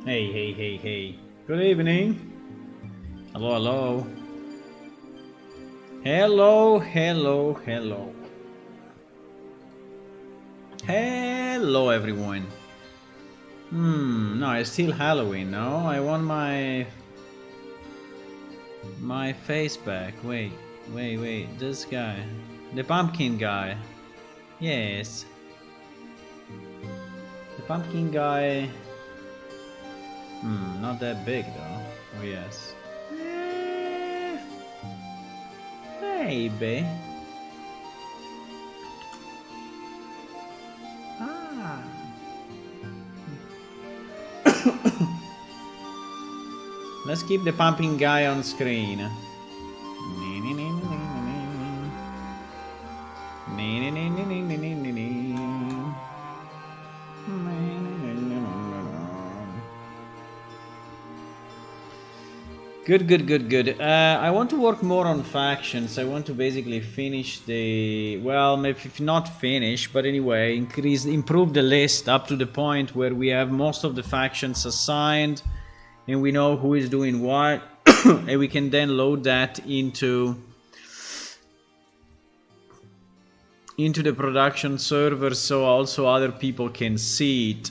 Hey, hey, hey, hey. Good evening. Hello, hello. Hello, hello, hello. Hello, everyone. No, it's still Halloween, no? I want my face back. Wait. This guy. The pumpkin guy. Yes. The pumpkin guy. Not that big, though. Oh, yes. Eh, Maybe. Ah. Let's keep the pumping guy on screen. Good. I want to work more on factions. I want to basically finish the, well, maybe if not finish, but anyway, improve the list up to the point where we have most of the factions assigned, and we know who is doing what, and we can then load that into the production server, so also other people can see it.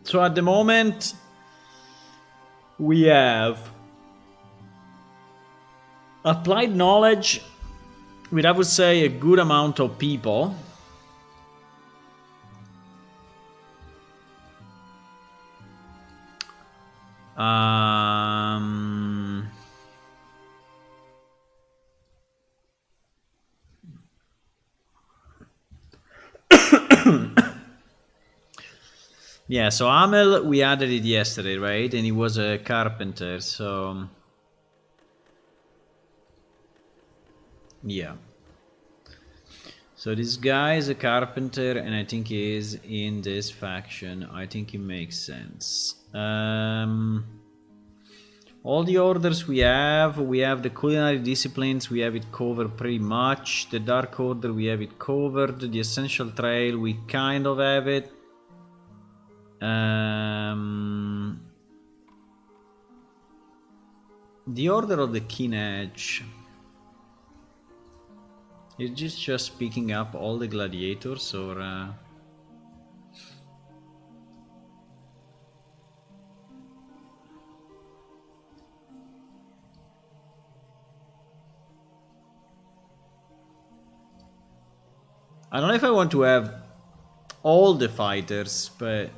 So at the moment, we have applied knowledge with, I would say, a good amount of people. Yeah, so Amel, we added it yesterday, right? And he was a carpenter, so yeah. So this guy is a carpenter, and I think he is in this faction. I think it makes sense. All the orders we have the culinary disciplines, we have it covered pretty much. The Dark Order, we have it covered. The Essential Trail, we kind of have it. The Order of the Keen Edge. Is this just picking up all the gladiators, or... I don't know if I want to have all the fighters, but...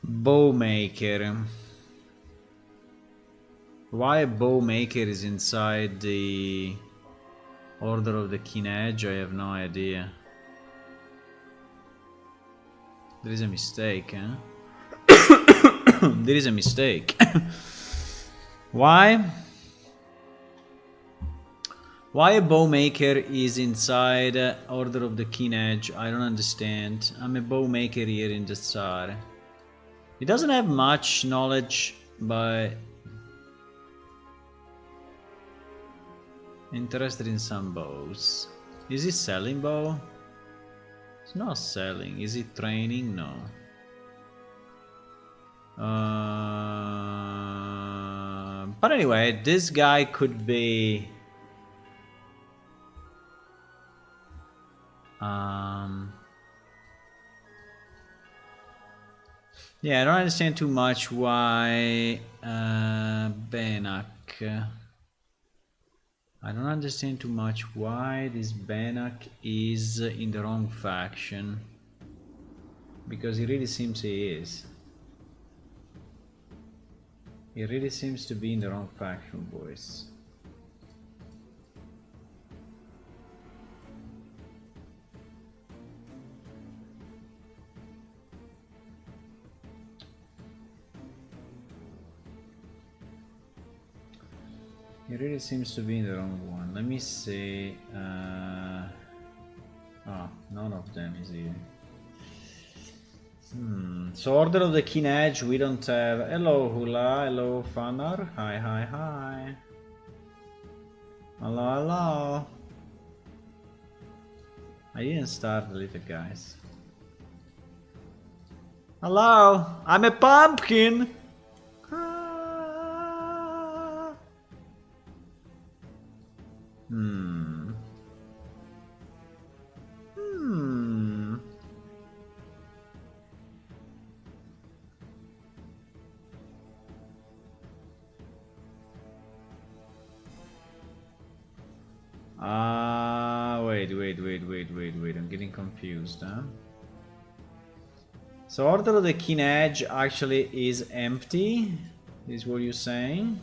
Bowmaker. Why a Bowmaker is inside the Order of the Keen Edge, I have no idea. There is a mistake, huh? There is a mistake. Why? Why a Bowmaker is inside Order of the Keen Edge? I don't understand. I'm a Bowmaker here in the Tsar. He doesn't have much knowledge, but... interested in some bows. Is he selling bow? It's not selling. Is he training? No. But anyway, this guy could be... yeah, I don't understand too much why Benak. I don't understand too much why this Benak is in the wrong faction. Because he really seems he is. He really seems to be in the wrong faction, boys. He really seems to be in the wrong one. let me see. Oh, none of them is here. So Order of the Keen Edge, we don't have. Hello Hula, hello Fanar. Hi, hi, hi. Hello, hello. I didn't start the little guys. Hello, I'm a pumpkin. Wait, I'm getting confused, huh? So Order of the Keen Edge actually is empty, is what you're saying?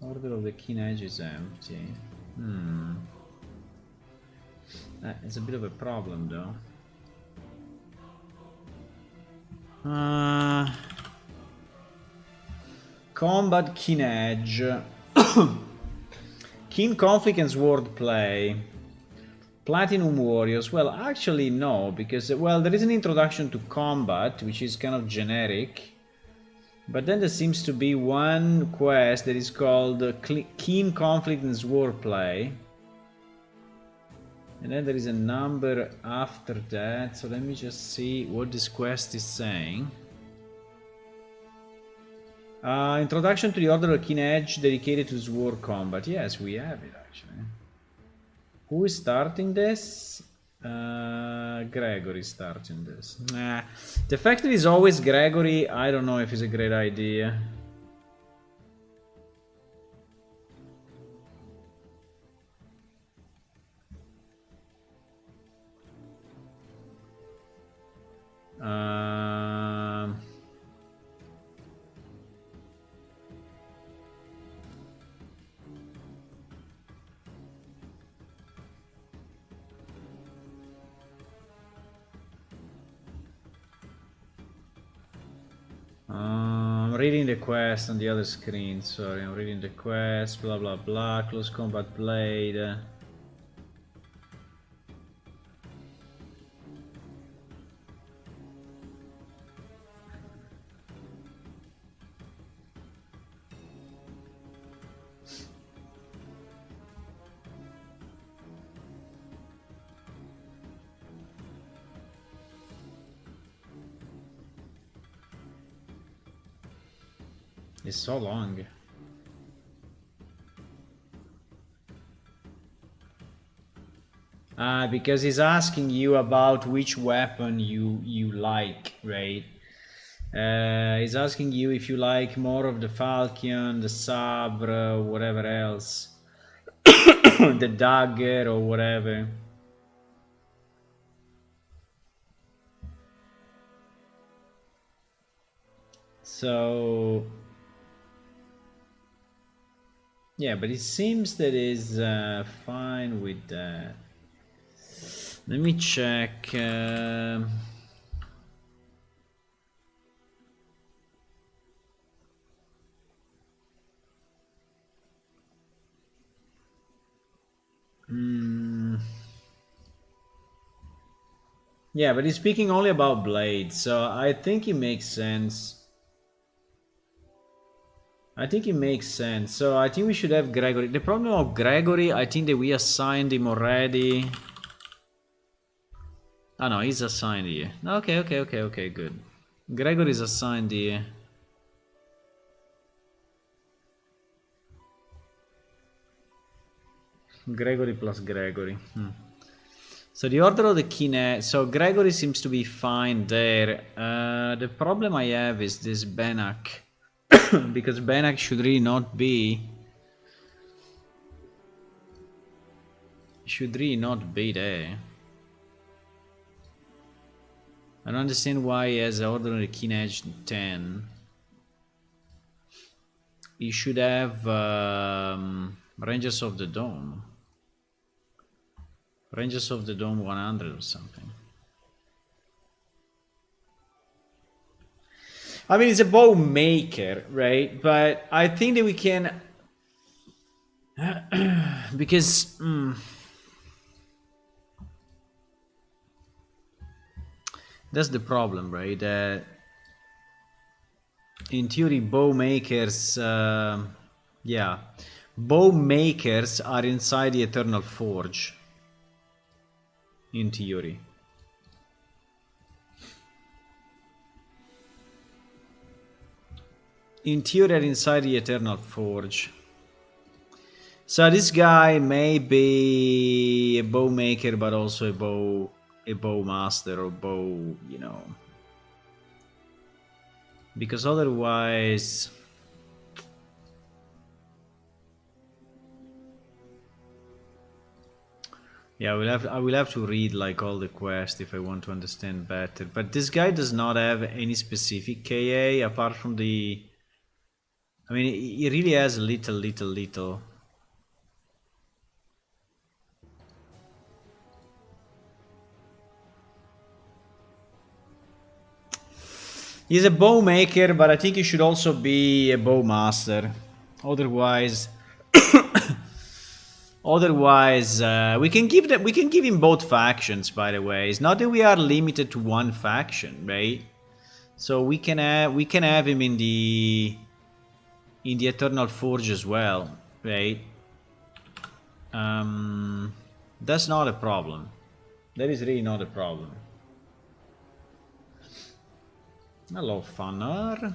Order of the Keen Edge is empty. It's a bit of a problem though. Combat Keen Edge. Keen Conflict and Sword Play. Platinum Warriors. Well, actually no, because well, there is an introduction to combat, which is kind of generic. But then there seems to be one quest that is called Keen Conflict and Sword Play. And then there is a number after that, so let me just see what this quest is saying. Introduction to the Order of Keen Edge dedicated to sword combat. Yes, we have it actually. Who is starting this? Gregory is starting this. The fact that it's always Gregory, I don't know if it's a great idea. I'm reading the quest on the other screen, sorry, I'm reading the quest, blah blah blah, close combat blade. It's so long. Because he's asking you about which weapon you like, right? He's asking you if you like more of the Falcon, the Sabre, whatever else. The dagger or whatever. So... yeah, but it seems that is fine with that. Let me check. Yeah, but he's speaking only about blades, so I think it makes sense. I think it makes sense. So I think we should have Gregory. The problem of Gregory, I think that we assigned him already. Oh no, he's assigned here. Okay, good. Gregory is assigned here. Gregory plus Gregory. So the Order of the Keen. So Gregory seems to be fine there. The problem I have is this Benak. Because Benak should really not be... should really not be there. I don't understand why he has Order of the Keen Edge 10. He should have Rangers of the Dome. Rangers of the Dome 100 or something. I mean, it's a bow maker, right? But I think that we can... Because that's the problem, right? In theory, bow makers, yeah, bow makers are inside the Eternal Forge. In theory. In theory, are inside the Eternal Forge. So this guy may be a bow maker, but also a bow master or bow, you know. Because otherwise, yeah, I will have to read like all the quests if I want to understand better. But this guy does not have any specific KA apart from the. I mean, he really has little. He's a bow maker, but I think he should also be a bow master. Otherwise, we can give him both factions. By the way, it's not that we are limited to one faction, right? So we can have him in the Eternal Forge as well, right? That's not a problem. That is really not a problem. Hello, Funner.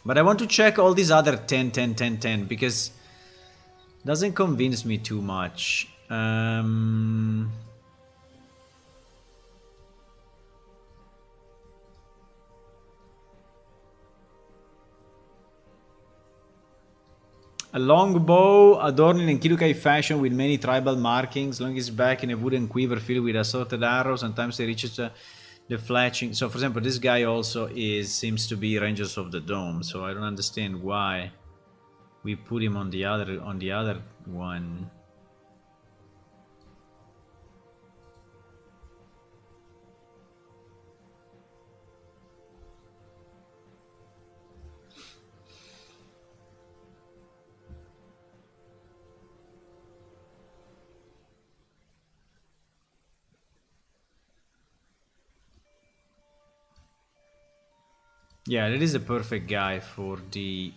But I want to check all these other 10 because it doesn't convince me too much. A longbow adorned in Kirukai fashion with many tribal markings, along his back in a wooden quiver filled with assorted arrows. Sometimes they reaches the flashing. So, for example, this guy also seems to be Rangers of the Dome. So I don't understand why we put him on the other one. Yeah, that is the perfect guy for the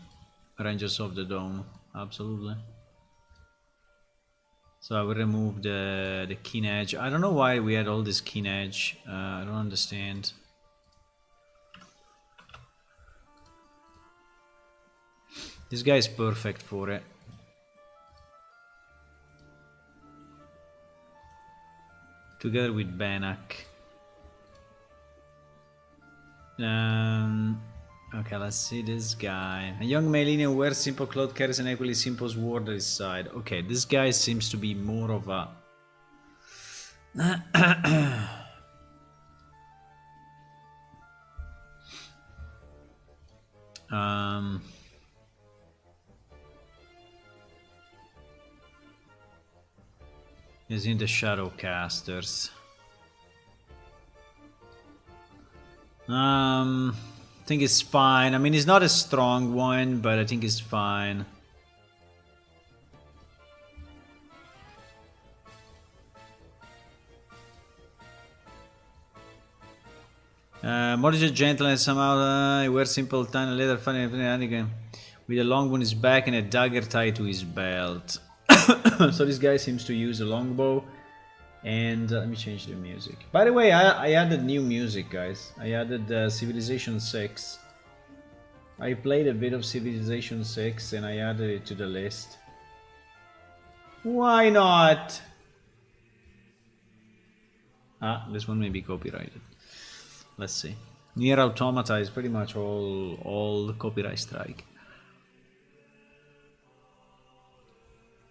Rangers of the Dome. Absolutely. So I will remove the keen edge. I don't know why we had all this keen edge. I don't understand. This guy is perfect for it. Together with Banak. Okay, let's see this guy. A young Melina who wears simple clothes, carries an equally simple sword at his side. Okay, this guy seems to be more of a... He's in the Shadowcasters. I think it's fine. I mean, he's not a strong one, but I think it's fine. Modest gentleness somehow. He wears simple tiny leather funny with a long one in his back and a dagger tied to his belt. So this guy seems to use a longbow. And let me change the music. By the way, I added new music, guys. I added Civilization 6. I played a bit of Civilization 6 and I added it to the list. Why not? Ah, this one may be copyrighted. Let's see. Nier Automata is pretty much all copyright strike.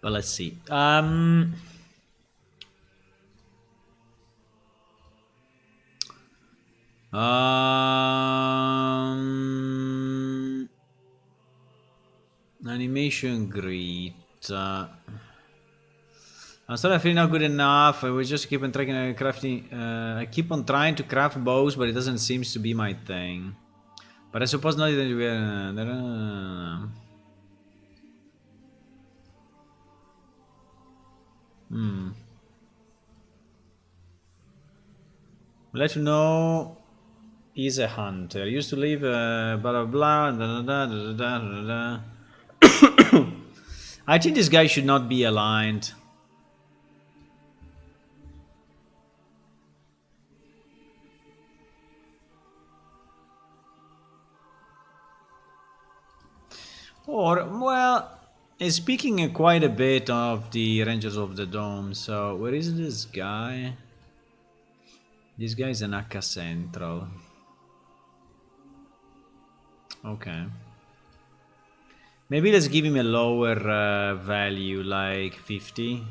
But let's see. Animation great. I'm starting to feel not good enough. I was just keep on tracking crafting. I keep on trying to craft bows, but it doesn't seem to be my thing. But I suppose not. Let you know. He's a hunter. Used to live blah blah blah. Da, da, da, da, da, da, da. I think this guy should not be aligned. Or, well, he's speaking quite a bit of the Rangers of the Dome. So, where is this guy? This guy is an AK Central. Okay. Maybe let's give him a lower value, like 50.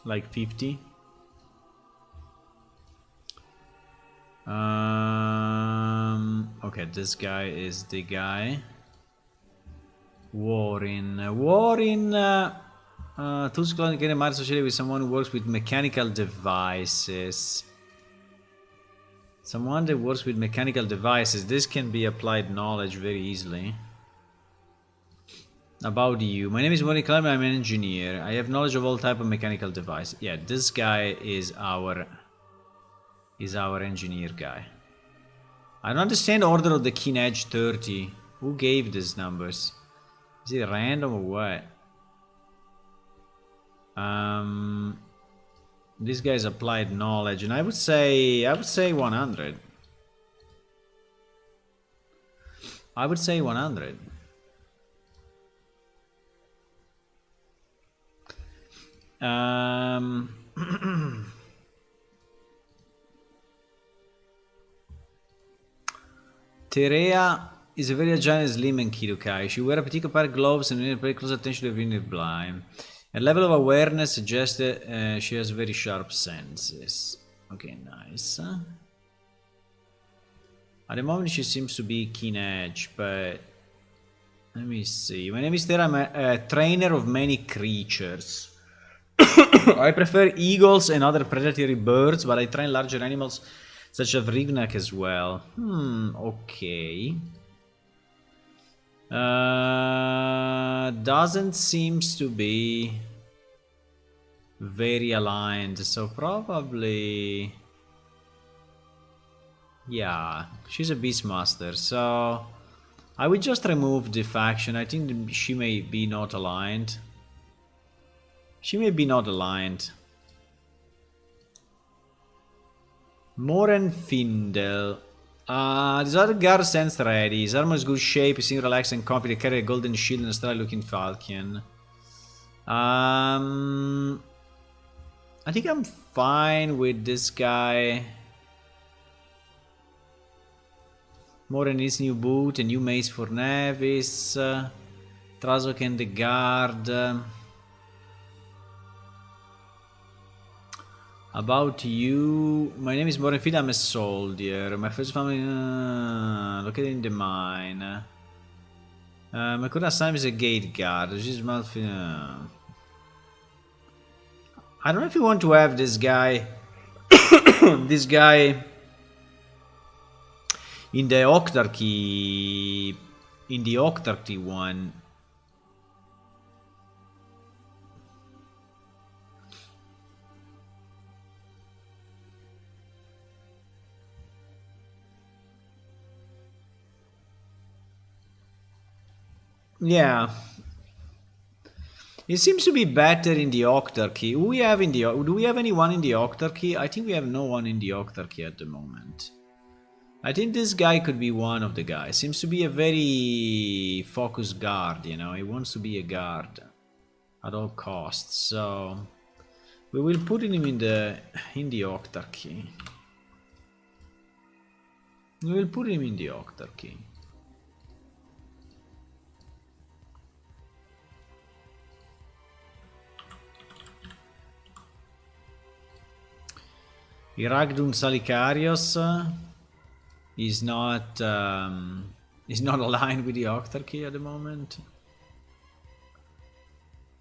Like 50. Okay, this guy is the guy. Warren. Tools can get associated with someone who works with mechanical devices. Someone that works with mechanical devices. This can be applied knowledge very easily. About you. My name is Warren Climber. I'm an engineer. I have knowledge of all type of mechanical device. Yeah, this guy is our engineer guy. I don't understand the order of the keen edge 30. Who gave these numbers? Is it random or what? This guy's applied knowledge, and I would say 100. I would say 100. Terea is a very agile and slim and Kidokai. She wears a particular pair of gloves and pay close attention to the unit blind. Her level of awareness suggests that she has very sharp senses. Okay, nice. At the moment she seems to be keen edge, but let me see. My name is Tera. I'm a trainer of many creatures. I prefer eagles and other predatory birds, but I train larger animals such as Rignac as well. Okay. Doesn't seems to be very aligned, so probably, yeah, she's a Beastmaster, so I would just remove the faction. I think she may be not aligned. She may be not aligned. Moren Findel. This other guard stands ready. His armor is good shape, he seems relaxed and confident, carry a golden shield and a style looking falcon. I think I'm fine with this guy. Moren needs new boot, a new mace for Nevis. Trazok and the guard. About you, my name is Morenfield, I'm a soldier. My first family located in the mine. My current assignment is a gate guard. I don't know if you want to have this guy this guy in the Octarchy one. Yeah, it seems to be better in the Octarchy. Do we have anyone in the Octarchy? I think we have no one in the Octarchy at the moment. I think this guy could be one of the guys. Seems to be a very focused guard, you know. He wants to be a guard at all costs. So we will put him in the Octarchy. We will put him in the Octarchy. Iragdun Salicarios is not aligned with the Octarchy at the moment.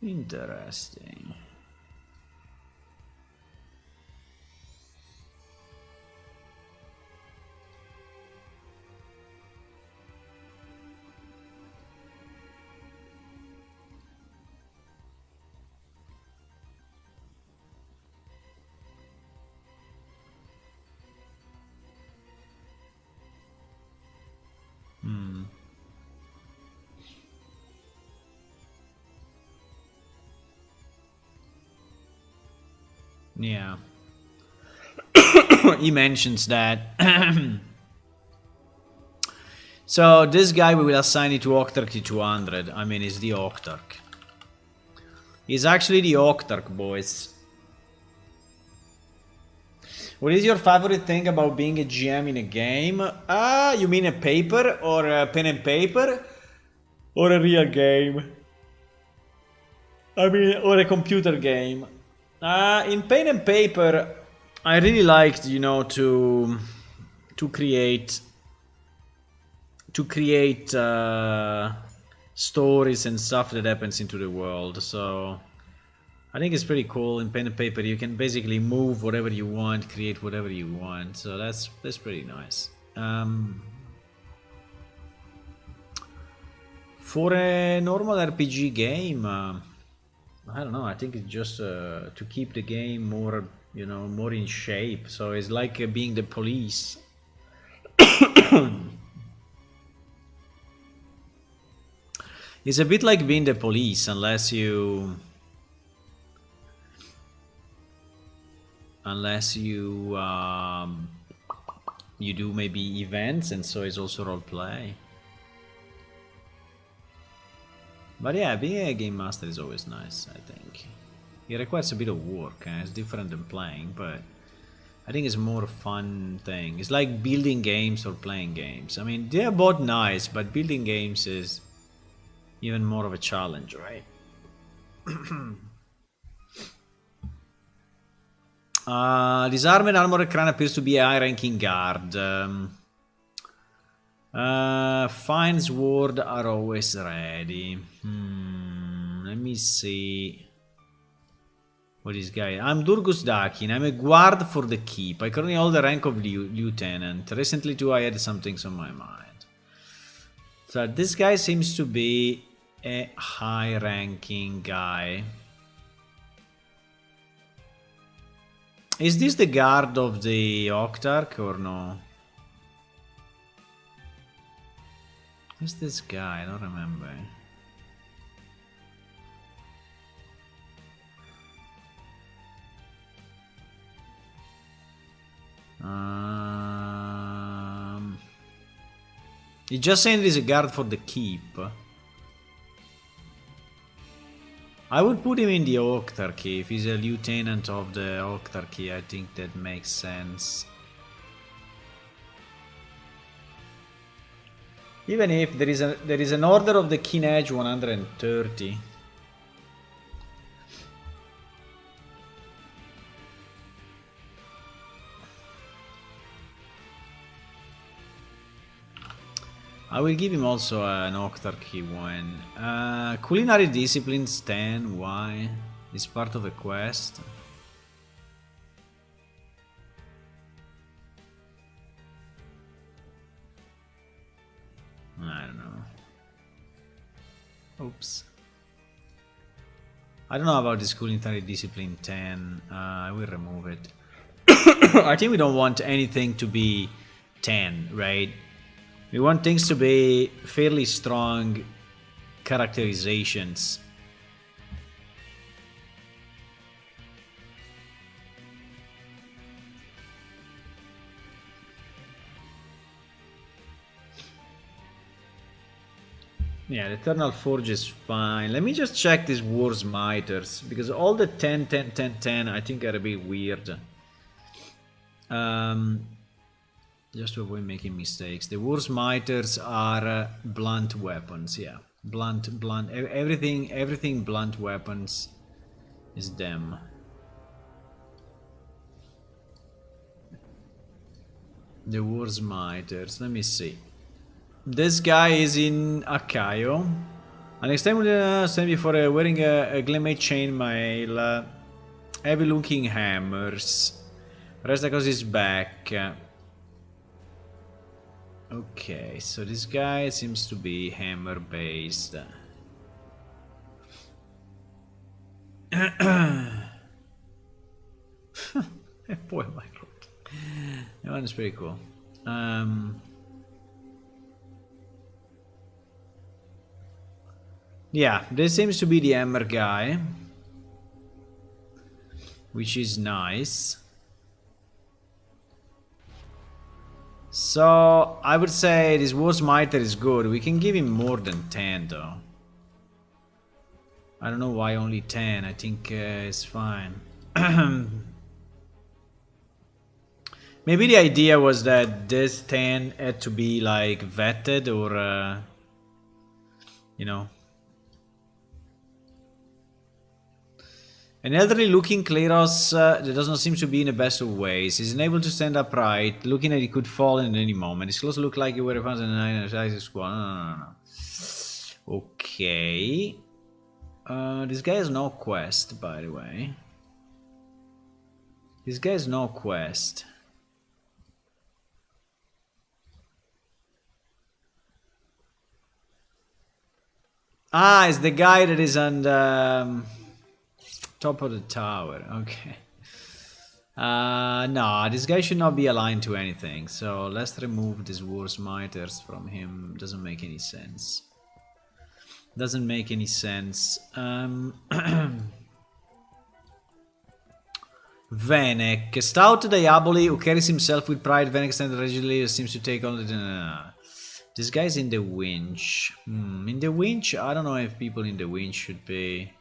Interesting. Yeah. He mentions that. So this guy we will assign it to Octarchy 200. I mean, he's the Octarch. He's actually the Octarch, boys. What is your favorite thing about being a GM in a game? You mean a paper or a pen and paper? Or a real game? I mean, or a computer game. In pen and paper, I really liked, you know, to create stories and stuff that happens into the world. So I think it's pretty cool. In pen and paper, you can basically move whatever you want, create whatever you want. So that's pretty nice. For a normal RPG game, I don't know. I think it's just to keep the game more, you know, more in shape. So it's like being the police. It's a bit like being the police, unless you you do maybe events, and so it's also role play. But yeah, being a game master is always nice, I think. It requires a bit of work, it's different than playing, but I think it's more fun thing. It's like building games or playing games. I mean, they're both nice, but building games is even more of a challenge, right? Disarmed Armored Crane appears to be a high-ranking guard. Fine sword are always ready. Let me see. What is guy? I'm Durgus Dakin. I'm a guard for the keep. I currently hold the rank of lieutenant. Recently too I had some things on my mind. So this guy seems to be a high-ranking guy. Is this the guard of the Octarch or no? Who's this guy? I don't remember. He's just saying he's a guard for the keep. I would put him in the Octarchy. If he's a lieutenant of the Octarchy, I think that makes sense. Even if there is an order of the Keen Edge 130. I will give him also an Octarchy one. Culinary Disciplines 10, why? It's part of a quest. I don't know. Oops. I don't know about this Culinary Discipline 10. I will remove it. I think we don't want anything to be 10, right? We want things to be fairly strong characterizations. Yeah, the Eternal Forge is fine. Let me just check these War's Miters, because all the 10, 10, 10, 10 I think are a bit weird. Just to avoid making mistakes. The War's Miters are blunt weapons, yeah. Blunt, everything blunt weapons is them. The War's Miters, let me see. This guy is in Akayo. An extremely stand before wearing a Glenmate chainmail, heavy looking hammers. Rest across his back. Okay, so this guy seems to be hammer based. Boy, my god. That one is pretty cool. Yeah, this seems to be the hammer guy. which is nice. So I would say this War Smiter is good. We can give him more than 10 though. I don't know why only 10. I think it's fine. Maybe the idea was that this 10 had to be like vetted or you know. An elderly looking Kleros that does not seem to be in the best of ways. He's unable to stand upright, looking that he could fall in any moment. His clothes look like he were found in the night squad. No. Okay. This guy has no quest, by the way. This guy has no quest. Ah, it's the guy that is on the top of the tower. Okay. No, this guy should not be aligned to anything. So let's remove these War Smiters from him. Doesn't make any sense. Doesn't make any sense. Venek. Stout Diaboli who carries himself with pride. Venek stands regularly seems to take on the... This guy's in the winch. In the winch, I don't know if people in the winch should be...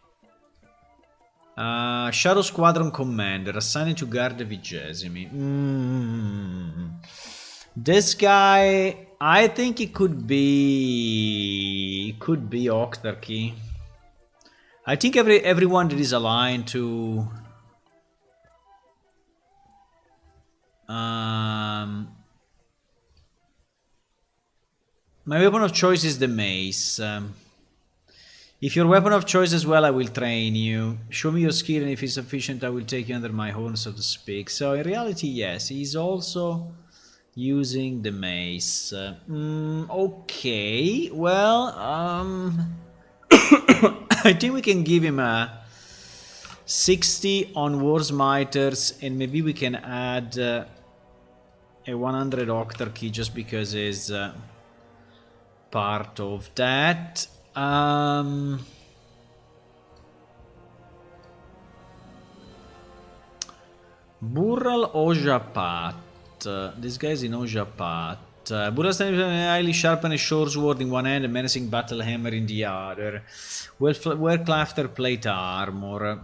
Shadow Squadron Commander, assigned to guard the Vigesimi. This guy, I think it could be... It could be Octarchy. I think everyone that is aligned to... My weapon of choice is the mace. If your weapon of choice as well, I will train you. Show me your skill, and if it's sufficient, I will take you under my horn, so to speak. So in reality, yes, he's also using the mace. Okay, well, I think we can give him a 60 on War Smiters, and maybe we can add a 100 Octarchy just because it's part of that. Burral Ojapat. This guy's in Ojapat. Burral stands with a highly sharpened short sword in one hand, a menacing battle hammer in the other. Wear clafter plate armor.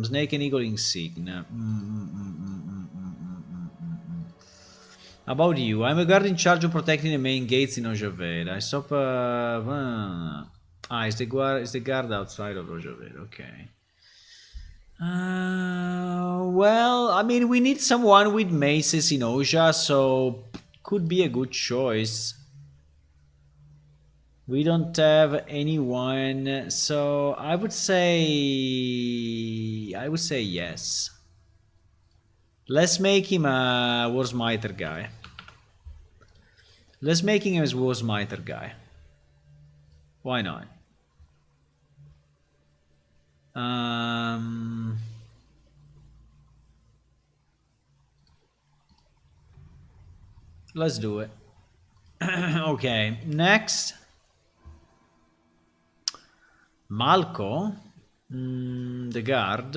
Snake and eagle insignia. About you, I'm a guard in charge of protecting the main gates in Ojaveda. I stop. It's the guard outside of Ojaveda. Okay. Well, I mean, we need someone with maces in Oja, so could be a good choice. We don't have anyone, so I would say yes. Let's make him a War Smiter guy. Let's make him a War Smiter guy. Why not? Let's do it. Okay, next. Malco, the guard.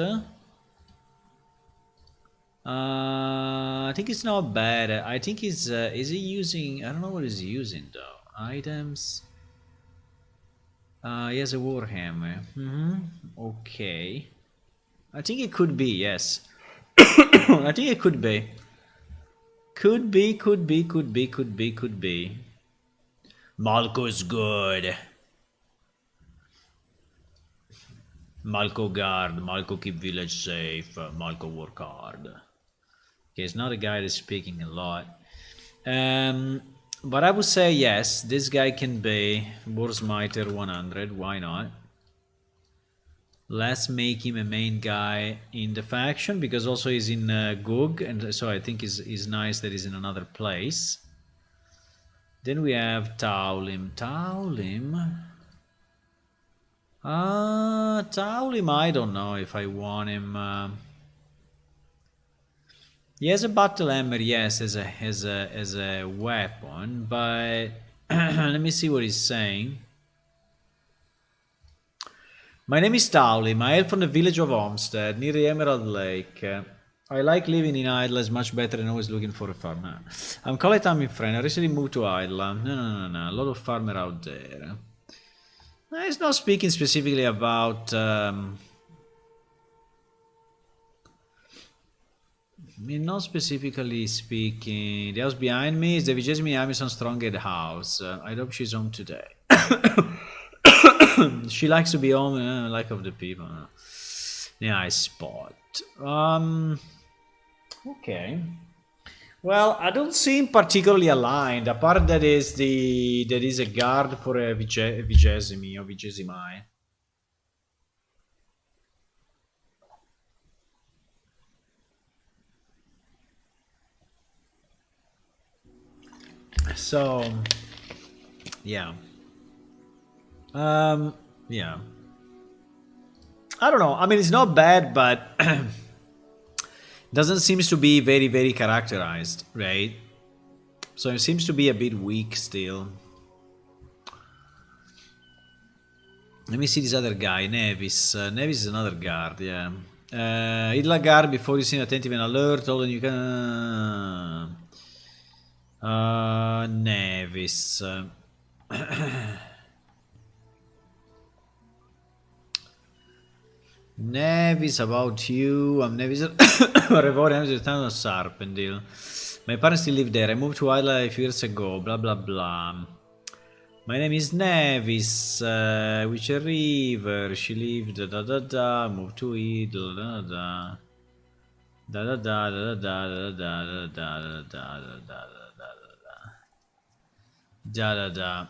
I think it's not bad. I think he's is he using? I don't know what he's using though. Items. He has a warhammer. Okay. I think it could be, yes. I think it could be. Could be. Malco's good. Malco guard. Malco keep village safe. Malco work hard. Okay, it's not a guy that's speaking a lot. But I would say yes, this guy can be War Smiter 100, why not? Let's make him a main guy in the faction, because also he's in Gug, and so I think it's nice that he's in another place. Then we have Taulim. Taulim, I don't know if I want him. He has a battle hammer, yes, as a weapon, but let me see what he's saying. My name is Taulim. I hail from the village of Olmsted, near the Emerald Lake. I like living in Idle, it's much better than always looking for a farm. I'm Colette, I'm your friend. I recently moved to Idle. No. A lot of farmer out there. It's not speaking specifically about... not specifically speaking. The house behind me is the Vigesimi Amazon Stronghead house. I hope she's home today. She likes to be home, like of the people. Nice spot. Okay. Well, I don't seem particularly aligned. Apart that is a guard for a Vigesimi or Vigesimai. So, yeah. Yeah. I don't know. I mean, it's not bad, but doesn't seems to be very, very characterized, right? So it seems to be a bit weak still. Let me see this other guy, Nevis. Nevis is another guard, yeah. Idla guard before you see an attentive and alert, all you can... Nevis. Nevis, about you. I'm Nevis. Revori, I'm the town of Sarpendil. My parents still live there. I moved to Isla a few years ago. Blah blah blah. My name is Nevis. Which a river. She lived. Da da da. Moved to Idle. Da da da da da da da da da da da da da da da da.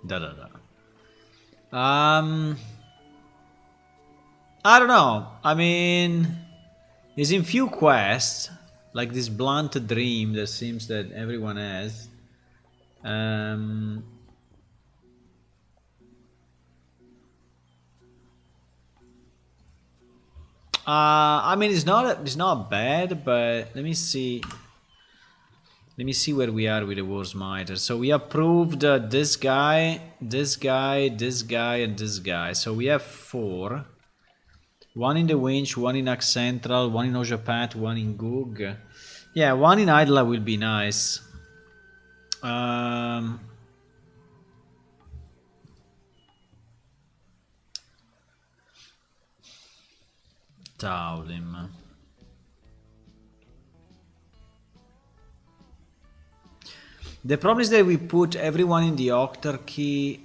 Da da da. I don't know. I mean, it's in few quests, like this blunt dream that seems that everyone has. I mean, it's not bad, but let me see. Let me see where we are with the War Smiter. So we approved this guy, this guy, this guy, and this guy. So we have 4. 1 in the Winch, 1 in Axe Central, 1 in Ojapat, 1 in Goog. Yeah, 1 in Idla will be nice. Taulim. The problem is that we put everyone in the Octarchy.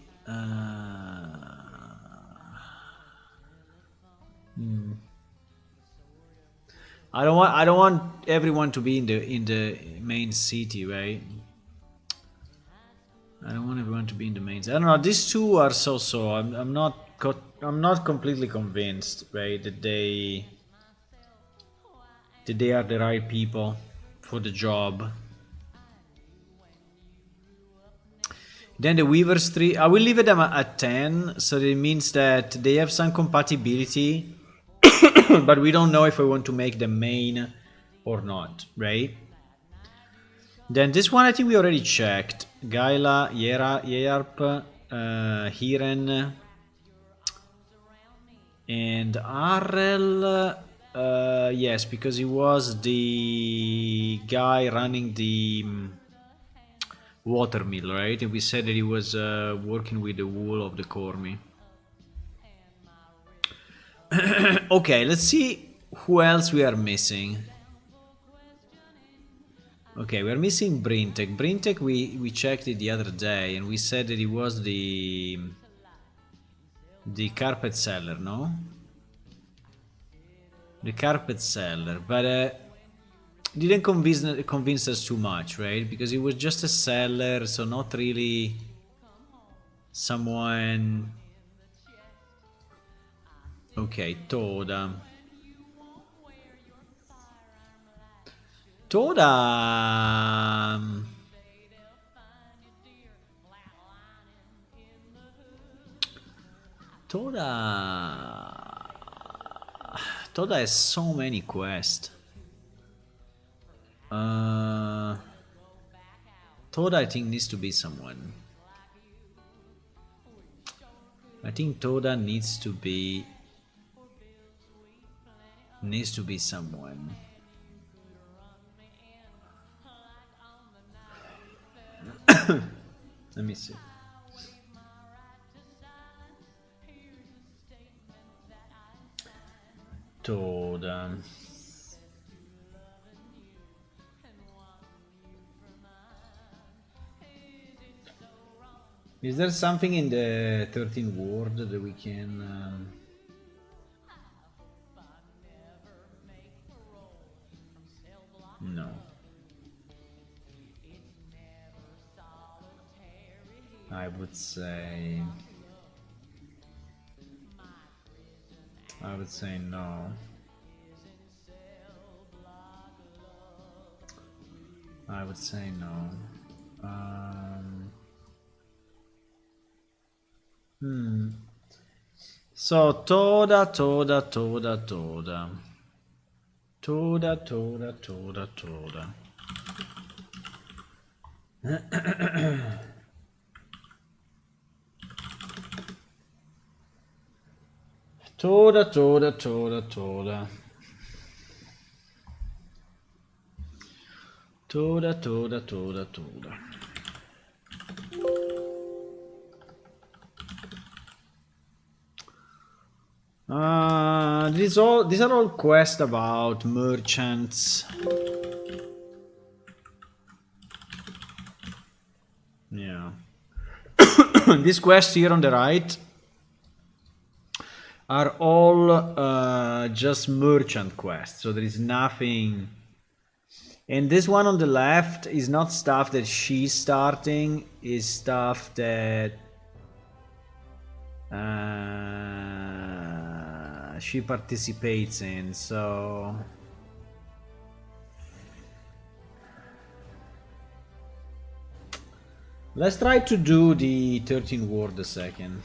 I don't want everyone to be in the main city, right? I don't want everyone to be in the main. I don't know. These two are so. I'm not completely convinced, right? That they are the right people for the job. Then the Weaver's tree, I will leave them at 10, so it means that they have some compatibility, but we don't know if we want to make them main or not, right? Then this one I think we already checked. Gaila, Yeyarp, Hiren, and Arel, yes, because he was the guy running the... watermill, right? And we said that he was working with the wool of the Cormi. Okay, let's see who else we are missing. Okay, we are missing Brintek. Brintek we checked it the other day and we said that he was the carpet seller, no? The carpet seller, but didn't convince us too much, right? Because he was just a seller, so not really someone... Okay, Toda. Toda... Toda has so many quests. Toda I think needs to be someone. I think Toda needs to be someone. Let me see. Toda. Is there something in the 13th ward that we can... No. I would say no. I would say no. So Toda. Toda. These are all quests about merchants. Yeah. These quests here on the right are all just merchant quests, so there is nothing. And this one on the left is not stuff that she's starting, is stuff that she participates in, so... Let's try to do the 13th ward a second.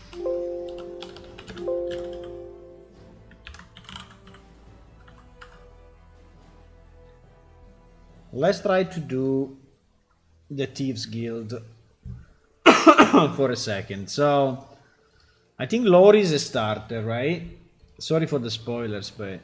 Let's try to do the Thieves Guild for a second. So, I think Lori is a starter, right? Sorry for the spoilers, but...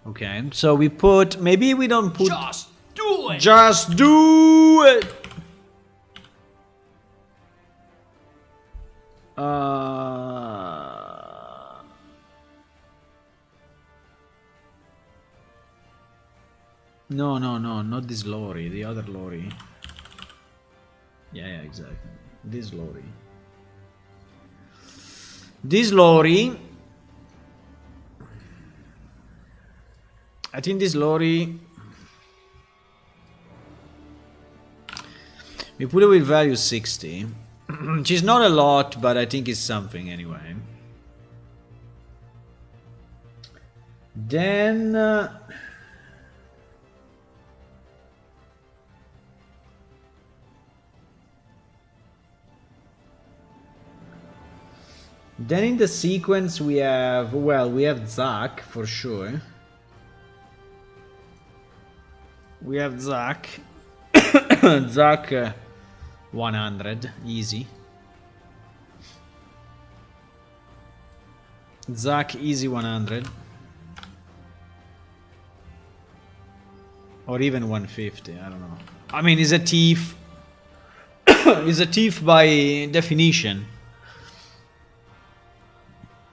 Okay, so we put... Maybe we don't put... Just do it! Just do it! No, not this Lori, the other Lori. Yeah, exactly. This Lori. This Lori... I think this Lori... We put it with value 60. She's not a lot, but I think it's something anyway. Then... Then in the sequence we have... Well, we have Zack, for sure. We have Zack. Zack 100, easy. Zack easy 100. Or even 150, I don't know. I mean, he's a thief. He's a thief by definition.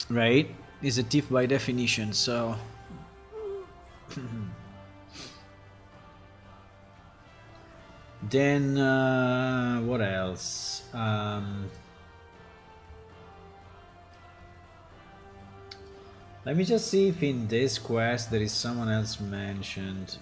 Right? He's a thief by definition, so... Then, what else? Let me just see if in this quest there is someone else mentioned.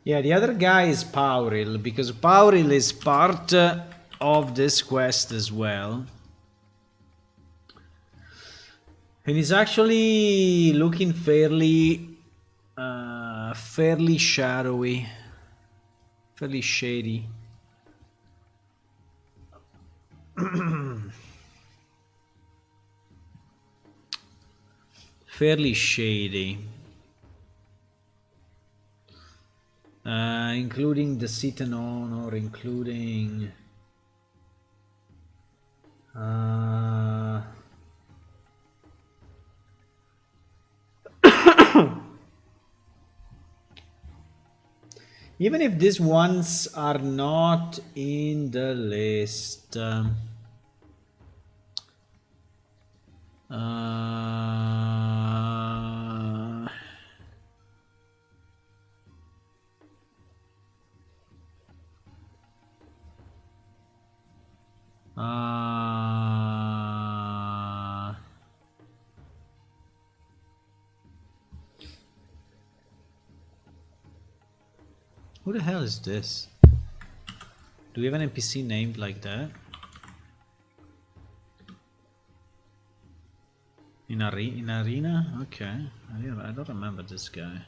Yeah, the other guy is Pauril, because Pauril is part of this quest as well. And he's actually looking fairly shadowy, fairly shady. Fairly shady. Including the Citanon, or including even if these ones are not in the list. Who the hell is this? Do we have an NPC named like that? In Arena? Okay. I don't remember this guy.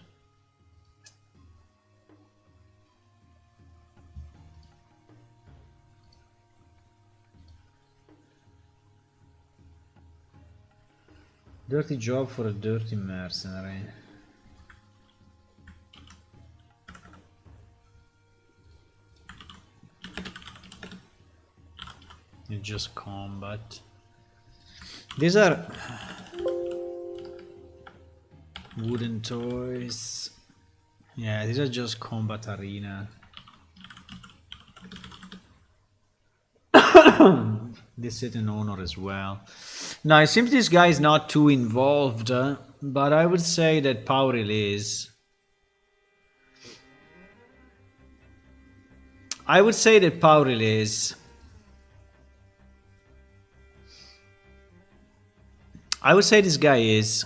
Dirty job for a dirty mercenary. It's just combat. These are wooden toys. Yeah, these are just combat arena. This is an honor as well. Now it seems this guy is not too involved, but I would say that Pauril is. I would say that Pauril is. I would say this guy is.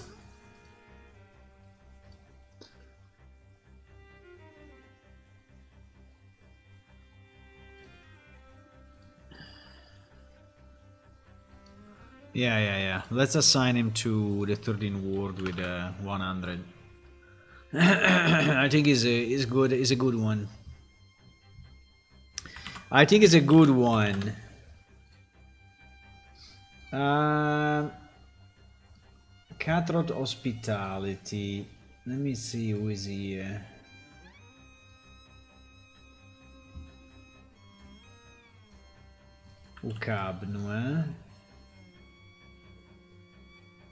Yeah. Let's assign him to the 13th ward with 100. I think is good. Is a good one. I think it's a good one. Catrot Hospitality. Let me see who is here. Ukabnu, eh?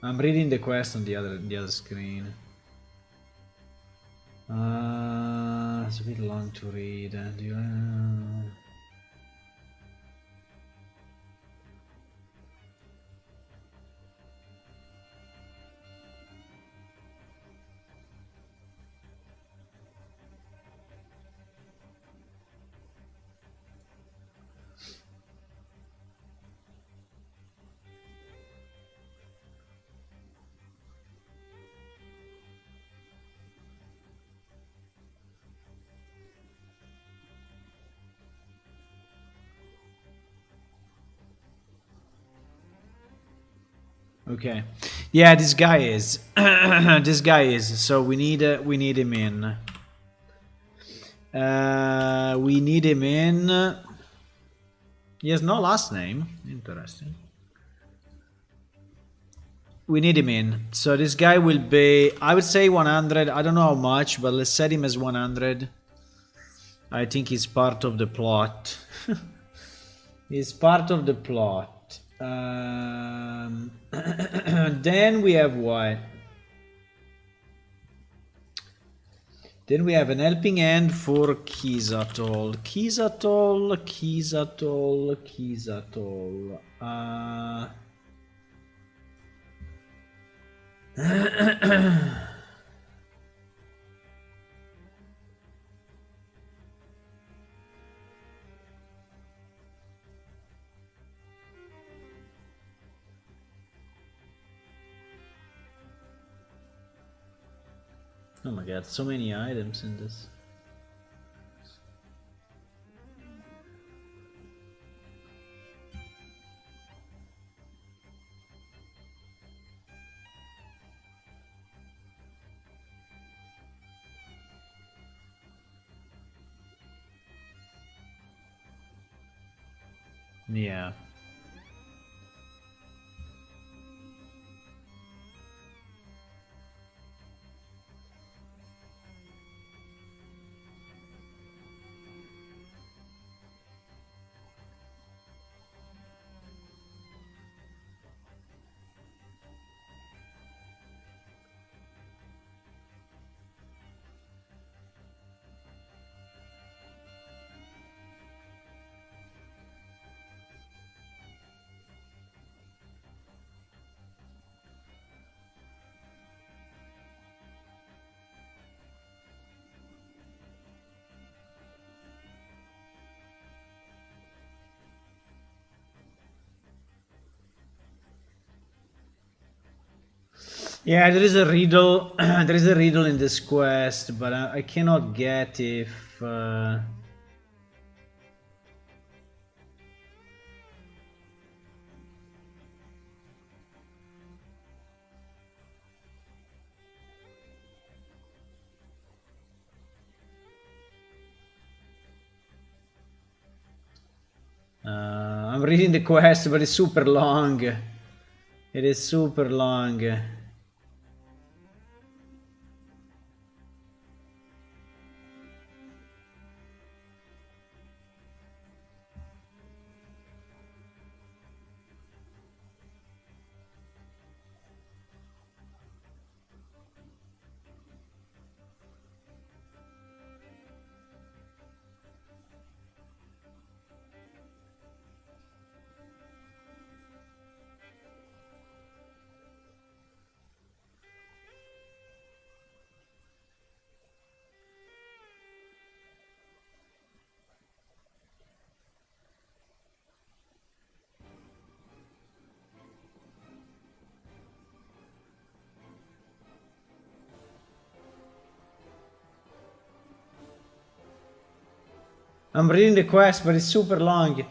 I'm reading the quest on the other screen. It's a bit long to read. Do you? Okay, yeah, this guy is. This guy is. So we need him in. We need him in. He has no last name. Interesting. We need him in. So this guy will be. I would say 100. I don't know how much, but let's set him as 100. I think he's part of the plot. He's part of the plot. Then we have what? Then we have an helping hand for Kisatol. Kisatol. Oh my god, so many items in this. Yeah. Yeah, there is a riddle. There is a riddle in this quest, but I cannot get if. I'm reading the quest, but it's super long. It is super long. I'm reading the quest, but it's super long.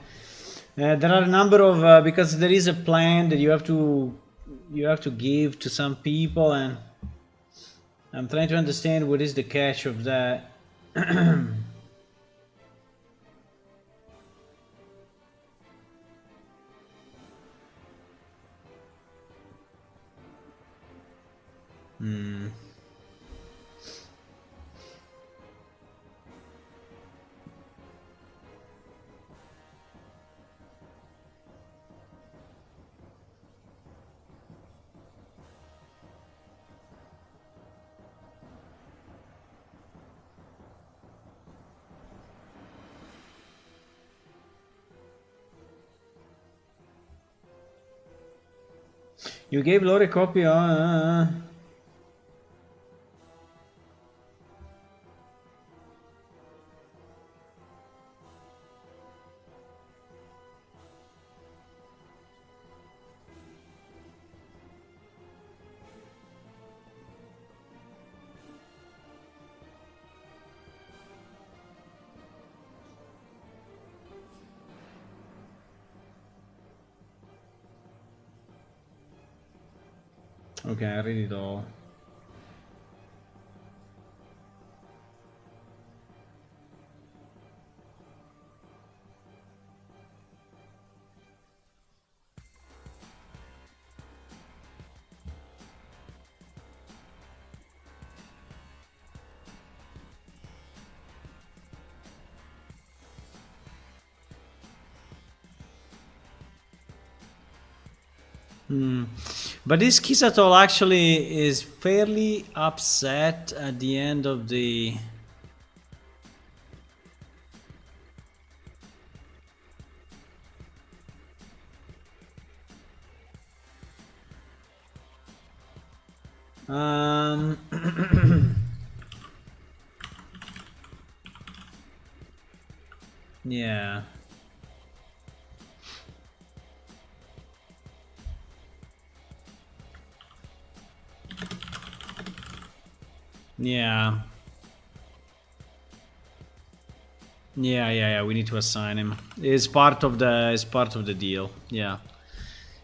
There are a number of because there is a plan that you have to give to some people, and I'm trying to understand what is the catch of that. Hmm. You gave Lore a copy. Okay, I read it all. But this Kisatol actually is fairly upset at the end of the. Yeah. Yeah. Yeah. We need to assign him. It's part of the deal. Yeah.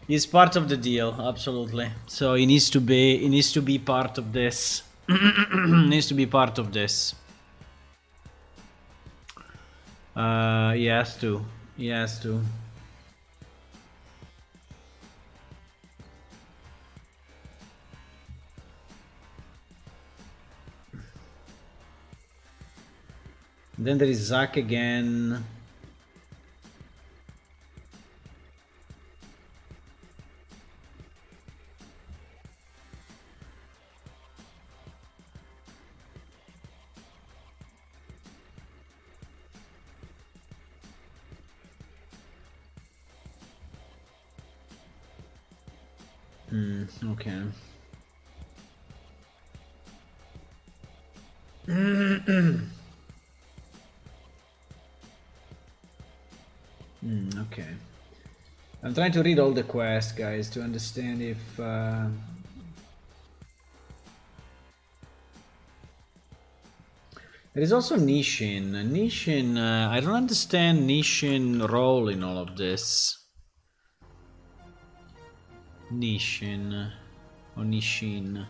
He's part of the deal, absolutely. So he needs to be part of this. Needs to be part of this. He has to. Then there is Zack again. Okay. Okay. I'm trying to read all the quests, guys, to understand if... There is also Nishin. Nishin, I don't understand Nishin role in all of this. Nishin. Or Nishin.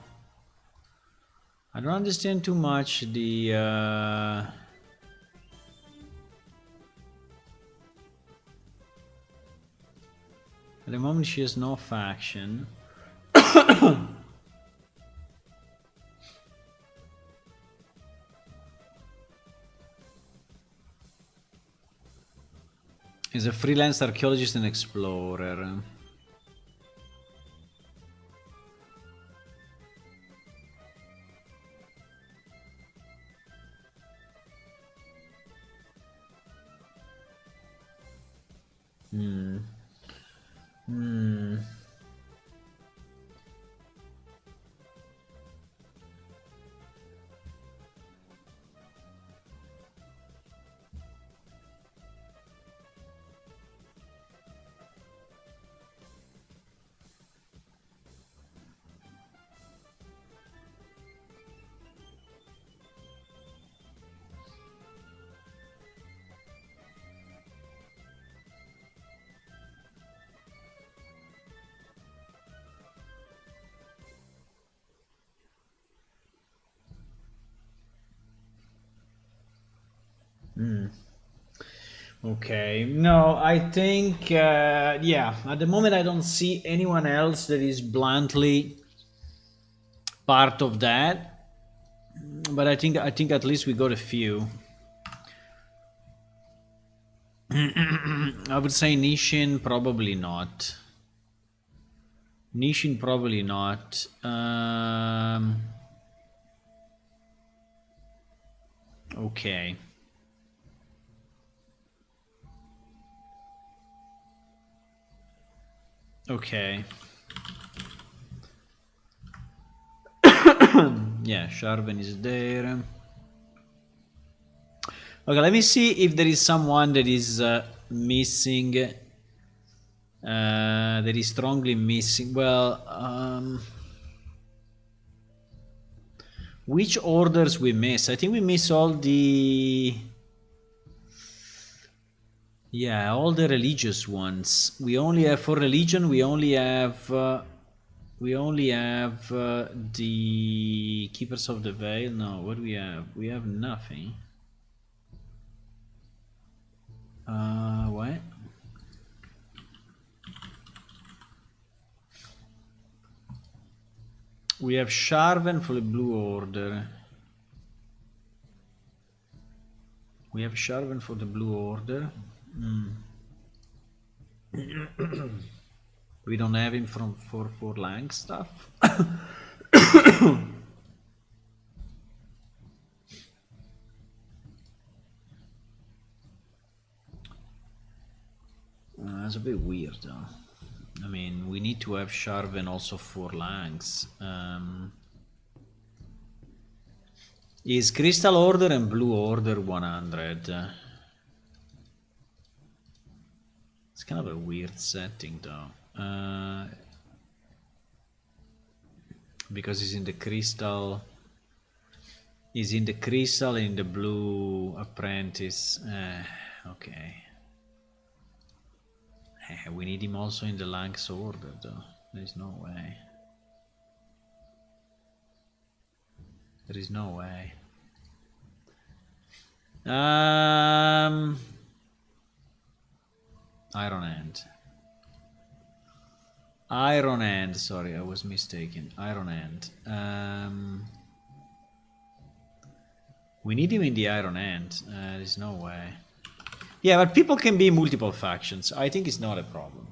I don't understand too much the... At the moment she has no faction. Is a freelance archaeologist and explorer. Okay, no, I think, yeah, at the moment I don't see anyone else that is bluntly part of that, but I think at least we got a few. I would say Nishin, probably not. Nishin, probably not. Okay. Okay. Yeah, Sharven is there. Okay, let me see if there is someone that is missing. That is strongly missing. Well, which orders we miss? I think we miss all the... Yeah, all the religious ones. We only have, for religion, we only have the Keepers of the Veil. No, what do we have? We have nothing. What? We have Sharven for the Blue Order. We have Sharven for the Blue Order. We don't have him for Lang stuff. That's a bit weird though. I mean, we need to have Sharven also for Langs. Is Crystal Order and Blue Order 100? It's kind of a weird setting though. Because he's in the Crystal... He's in the Crystal and in the Blue Apprentice. Okay. We need him also in the Langs Order though. There's no way. There is no way. Iron Hand. Iron Hand, sorry, I was mistaken. Iron Hand. We need him in the Iron Hand. There's no way. Yeah, but people can be multiple factions. I think it's not a problem.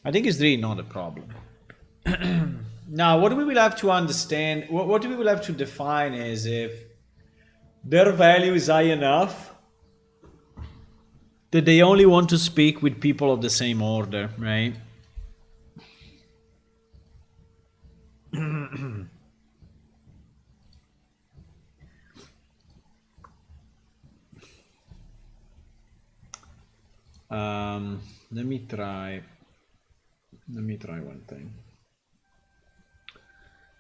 I think it's really not a problem. Now, what we will have to understand, what we will have to define is if their value is high enough that they only want to speak with people of the same order, right? Let me try one thing.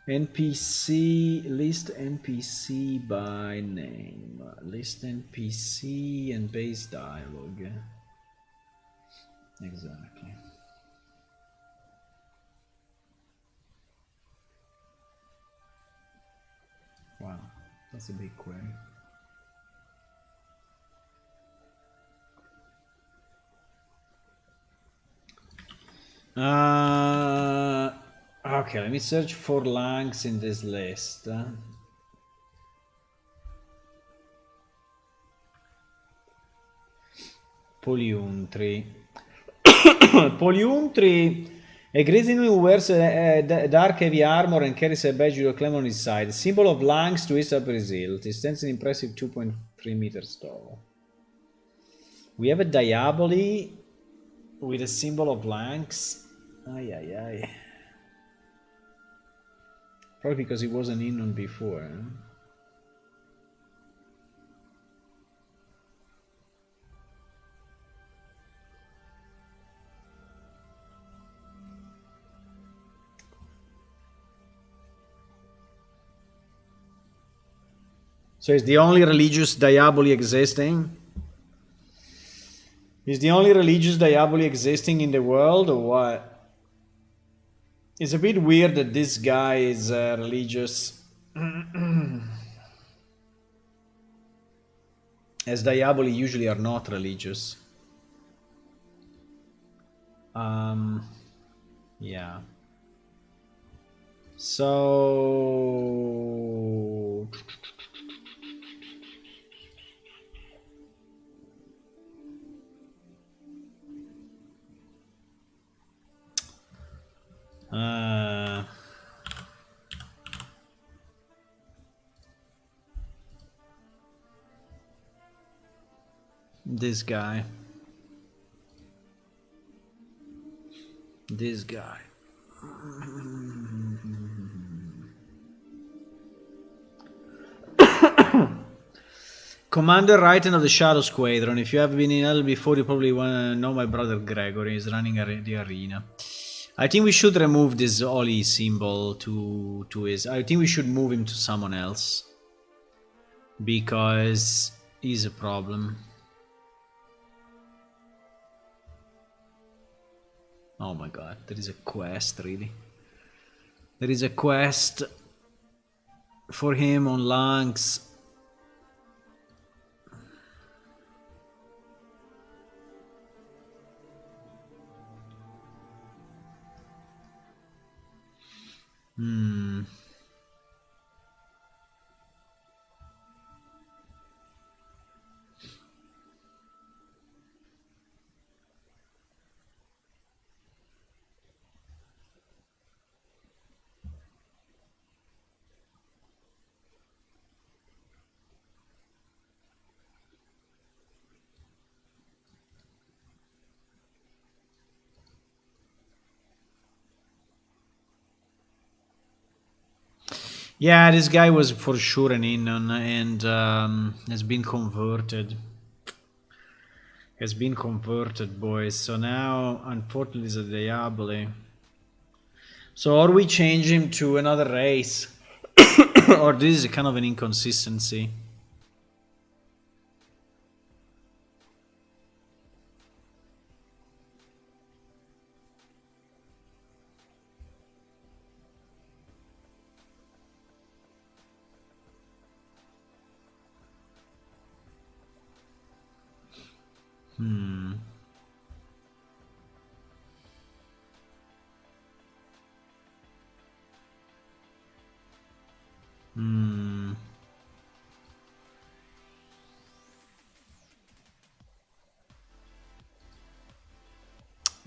NPC, list NPC by name. List NPC and base dialogue. Exactly. Wow, that's a big query. Okay, let me search for langs in this list. Polyuntry. Polyuntry. A grizzly who wears dark heavy armor and carries a badge with a claim on his side. Symbol of langs to his upper hilt. He stands an impressive 2.3 meters tall. We have a Diaboli with a symbol of langs. Ay, ay, ay. Probably because he wasn't in on before. Huh? So is the only religious Diaboli existing? Is the only religious Diaboli existing in the world, or what? It's a bit weird that this guy is religious. As Diaboli usually are not religious. Yeah. So... this guy. This guy. Commander Raiden of the Shadow Squadron. If you have been in Hell before, you probably want to know my brother Gregory is running the arena. I think we should remove this Oli symbol to his... I think we should move him to someone else. Because he's a problem. Oh my god, there is a quest, really. There is a quest for him on Langs. Yeah, this guy was for sure an Innon and has been converted. Has been converted, boys. So now, unfortunately, it's a Diaboli. So, or we change him to another race, or this is a kind of an inconsistency.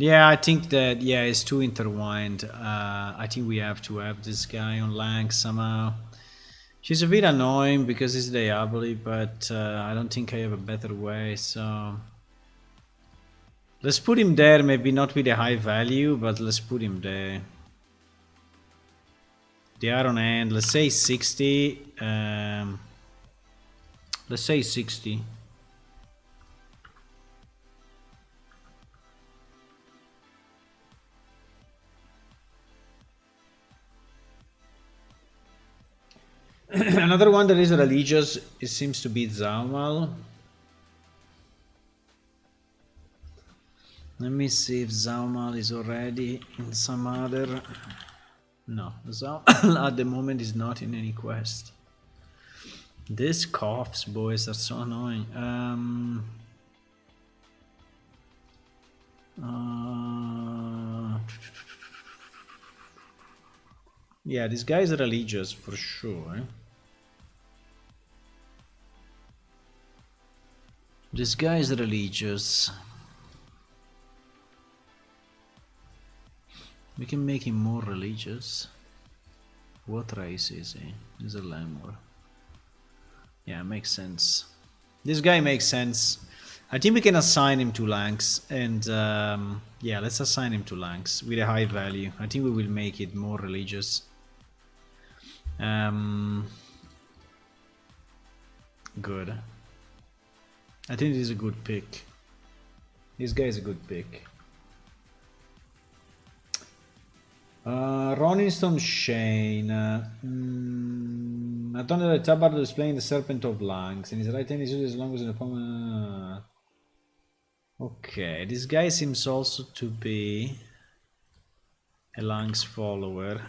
Yeah, I think that, yeah, it's too intertwined. I think we have to have this guy on Lang somehow. She's a bit annoying because it's Diaboli, but I don't think I have a better way, so... Let's put him there, maybe not with a high value, but let's put him there. The Iron Hand, let's say 60. Let's say 60. Another one that is religious, it seems to be Zaumal. Let me see if Zaumal is already in some other... No, Zaumal at the moment is not in any quest. These coughs, boys, are so annoying. Yeah, this guy is religious for sure. This guy is religious. We can make him more religious. What race is he? He's a lemur. Yeah, makes sense. This guy makes sense. I think we can assign him to Lanks, and yeah, let's assign him to Lanks with a high value. I think we will make it more religious. Good. I think this is a good pick. This guy is a good pick. Roniston Shane. At the tabard is playing the Serpent of Langs, and his right hand is used as long as an opponent. Okay, this guy seems also to be a Langs follower.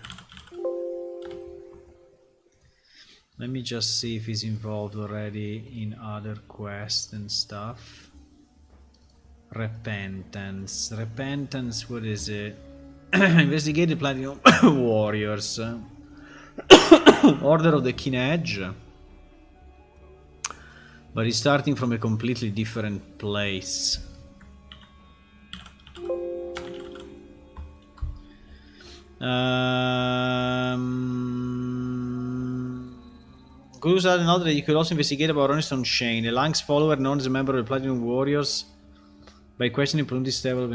Let me just see if he's involved already in other quests and stuff. Repentance. Repentance, what is it? Investigate the Platinum Warriors. Order of the Keen Edge. But he's starting from a completely different place. Gurus added another that you could also investigate about Roniston Shane, a Langs follower known as a member of the Platinum Warriors, by questioning Plundy's stable.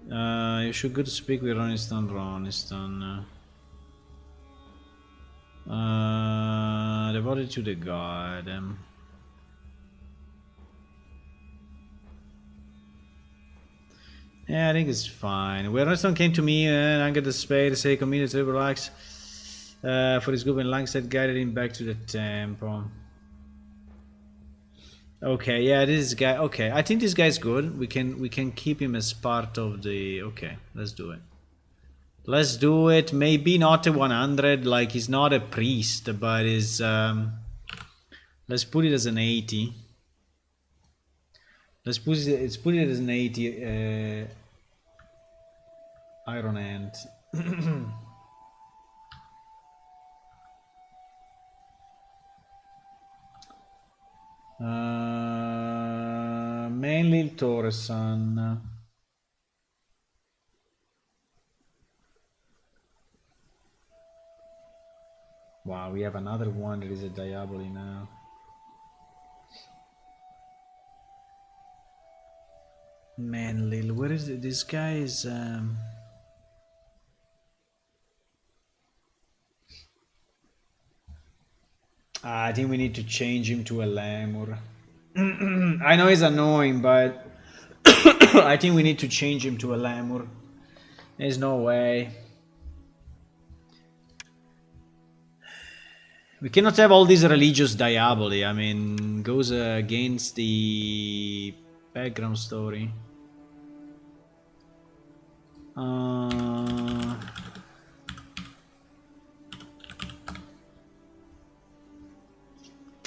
You should go to speak with Roniston. Devoted to the god. Yeah, I think it's fine. When Roniston came to me and angered the spade, say committed to relax for his group, and Langstead guided him back to the temple. Okay, yeah, this guy. Okay, I think this guy's good. We can keep him as part of the. Okay, let's do it. Let's do it. Maybe not a 100. Like he's not a priest, but is. Let's put it as an 80. Let's put it as an 80. Iron Hand. Mainly Torreson. Wow, we have another one that is a Diaboli now. Manlil, where is it? This guy is I think we need to change him to a Lemur. I know he's annoying, but I think we need to change him to a Lemur. There's no way. We cannot have all these religious Diaboli. I mean, goes against the background story.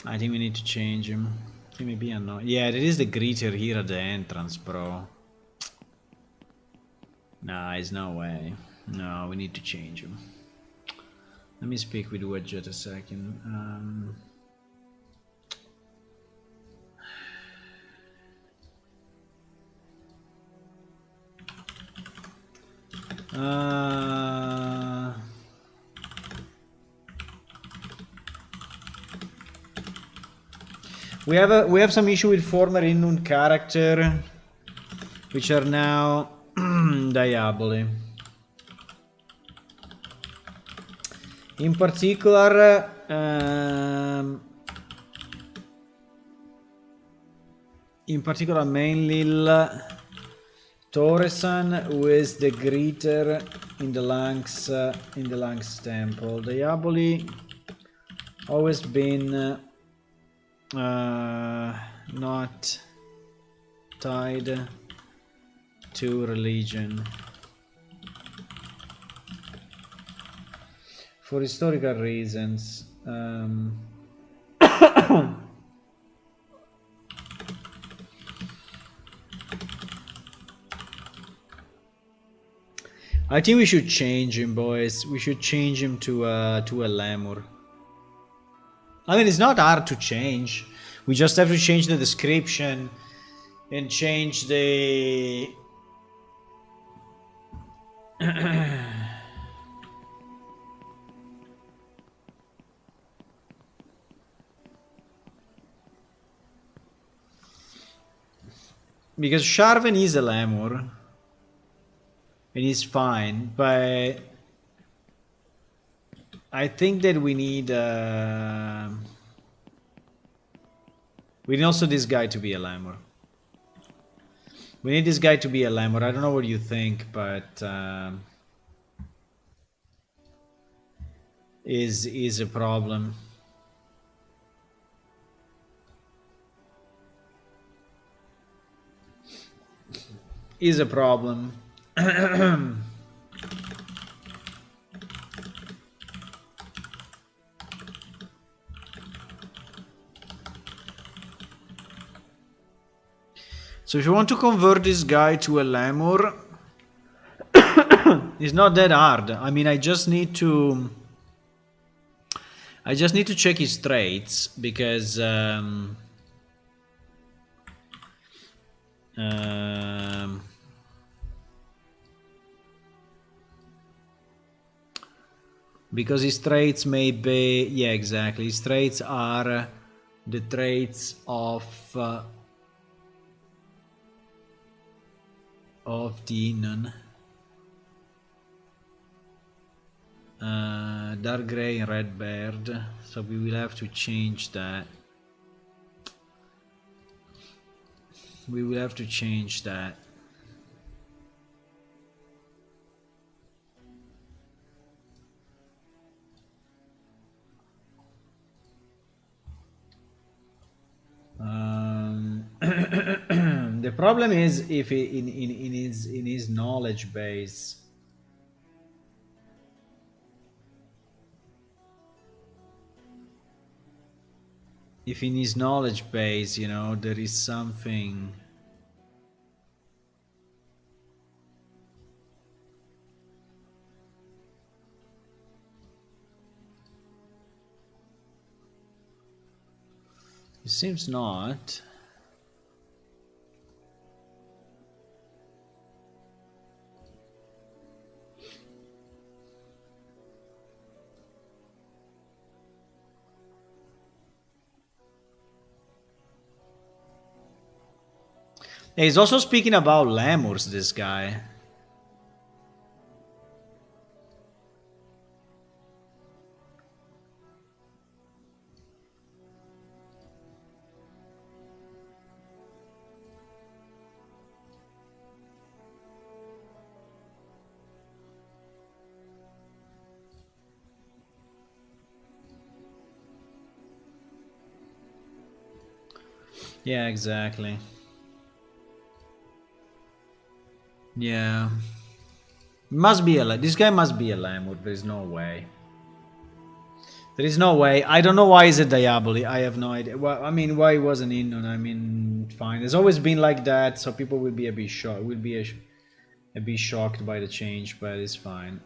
I think we need to change him. He may be annoying. Yeah, there is the greeter here at the entrance, bro. Nah, there's no way. No, we need to change him. Let me speak with Wedget a second. We have some issue with former Innun character, which are now Diaboli. In particular, mainly Toresan, who is the greeter in the Lanx temple. Diaboli always been not tied to religion for historical reasons. I think we should change him, boys. We should change him to a lemur. I mean, it's not hard to change. We just have to change the description and change the because Sharvan is a lemur and he's fine, but I think that we need also this guy to be a lemur. We need this guy to be a lemur. I don't know what you think, but is a problem. Is a problem. So if you want to convert this guy to a lemur, it's not that hard. I mean, I just need to check his traits because because his traits may be, yeah, exactly. His traits are the traits of the Innan. Dark Grey and Red Bird. So we will have to change that. We will have to change that. The problem is if in his knowledge base. If in his knowledge base, you know, there is something. It seems not. He's also speaking about lemurs, this guy. Yeah, exactly. Yeah. Must be this guy must be a lemur. There's no way. There is no way. I don't know why is it Diaboli. I have no idea. Well, I mean, why it wasn't Innon? I mean, fine. It's always been like that, so people will be a bit shocked. Will be a bit shocked by the change, but it's fine.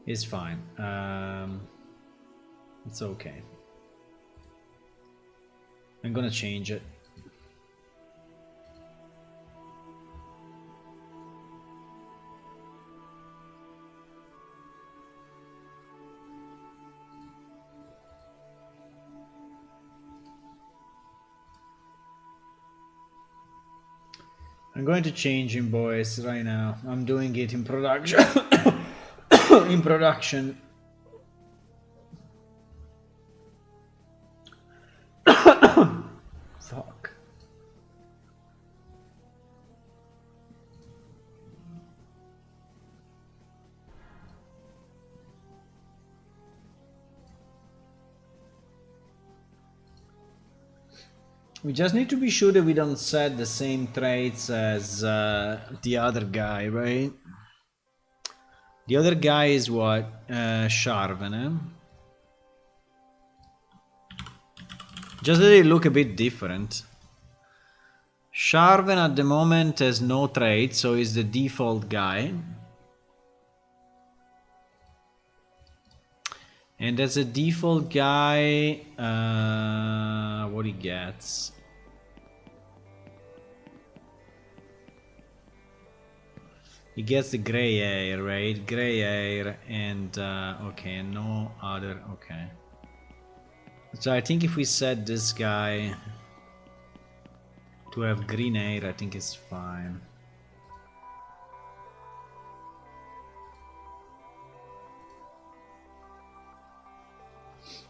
It's fine. It's okay. I'm gonna change it. I'm going to change him, boys, right now. I'm doing it in production. In production. Fuck. We just need to be sure that we don't set the same traits as the other guy, right? The other guy is what? Sharven, eh? Just that they look a bit different. Sharven at the moment has no trait, so he's the default guy. And as a default guy, what he gets? He gets the gray hair, right? Gray hair and okay, no other. Okay. So I think if we set this guy to have green hair, I think it's fine.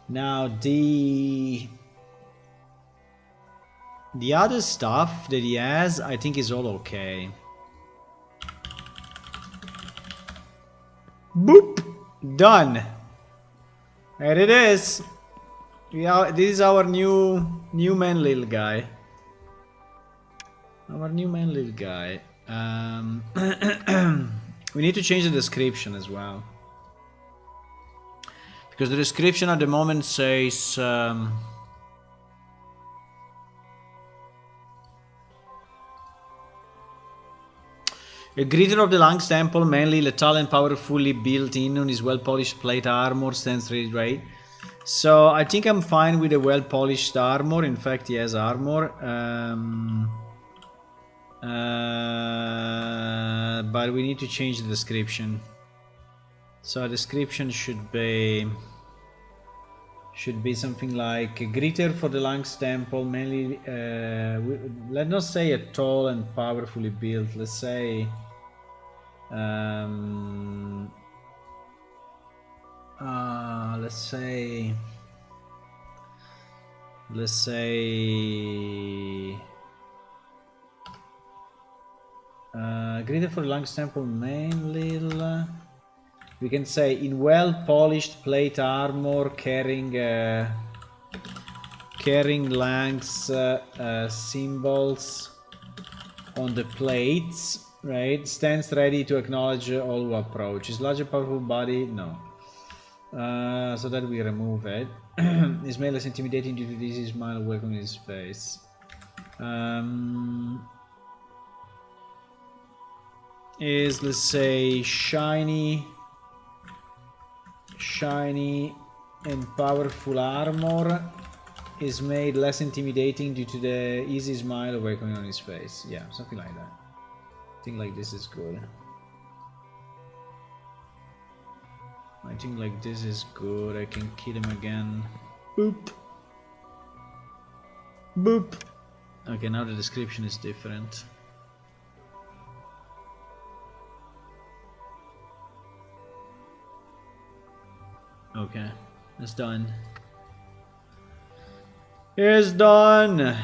Now the other stuff that he has, I think is all okay. Boop! Done! There it is! This is our new man little guy. Our new man little guy. We need to change the description as well. Because the description at the moment says... a greeter of the Lang's Temple, manly, lethal and powerfully built in on his well-polished plate armor, stands ready, right? So I think I'm fine with a well-polished armor. In fact, he has armor. But we need to change the description. So description should be something like a greeter for the Lang's Temple, mainly. Let's not say a tall and powerfully built. Let's say. Let's say greeter for the Lang's Temple, mainly. We can say in well-polished plate armor, carrying Lang's symbols on the plates, right? Stands ready to acknowledge all who approach. His larger, powerful body, no. So that we remove it. His male is intimidating due to this smile welcoming his face. Is, let's say, shiny and powerful armor is made less intimidating due to the easy smile awakening on his face. Yeah, something like that. I think like this is good. I think like this is good. I can kill him again. Boop. Boop. Okay, now the description is different. Okay, it's done. It's done.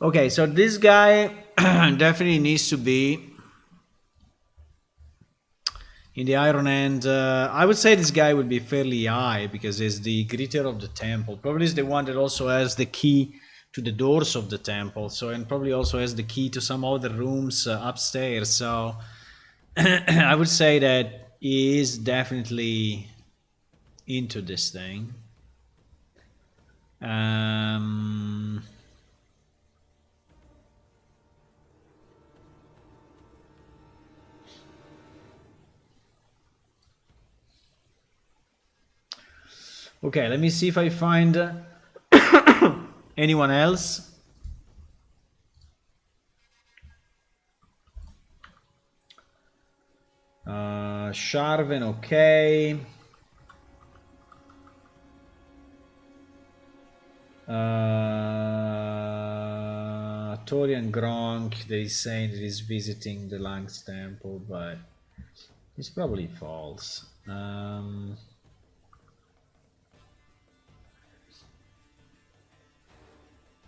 Okay, so this guy definitely needs to be in the Iron Hand. I would say this guy would be fairly high because he's the greeter of the temple. Probably is the one that also has the key to the doors of the temple. So, and probably also has the key to some other rooms upstairs. So I would say that he is definitely into this thing. Okay, let me see if I find anyone else. Sharven, okay. Torian Gronk, they say that he's visiting the Lang's temple, but it's probably false.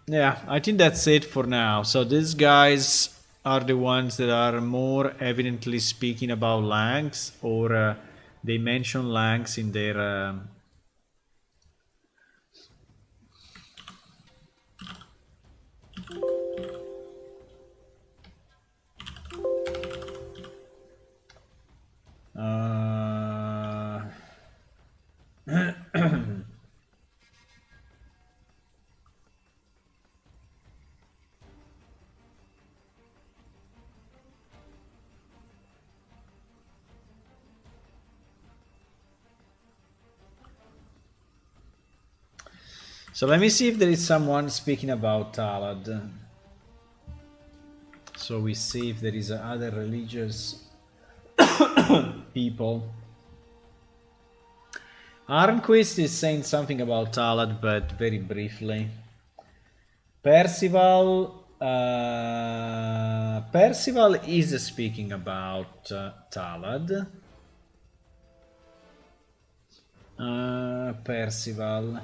Yeah, I think that's it for now. So these guys are the ones that are more evidently speaking about Langs, or they mention Langs in their... So let me see if there is someone speaking about Talad. So we see if there is other religious people. Arnquist is saying something about Talad, but very briefly. Percival is speaking about Talad. Percival.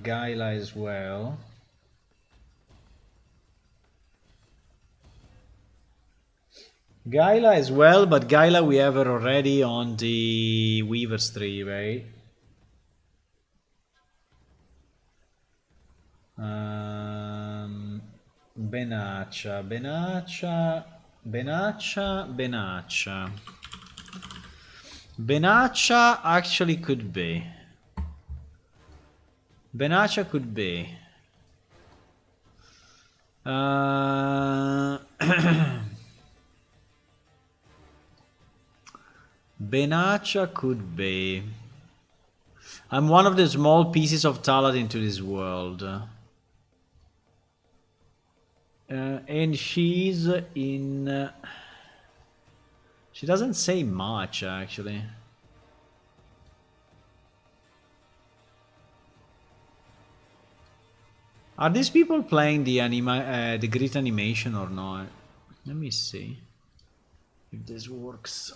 Gaila as well. Gaila as well, but Gaila we have her already on the Weaver's tree, right? Benacha. Benacha actually could be. Benacha could be. Benacha could be. I'm one of the small pieces of Talad into this world. And she's in... she doesn't say much, actually. Are these people playing the grid animation or not? Let me see if this works.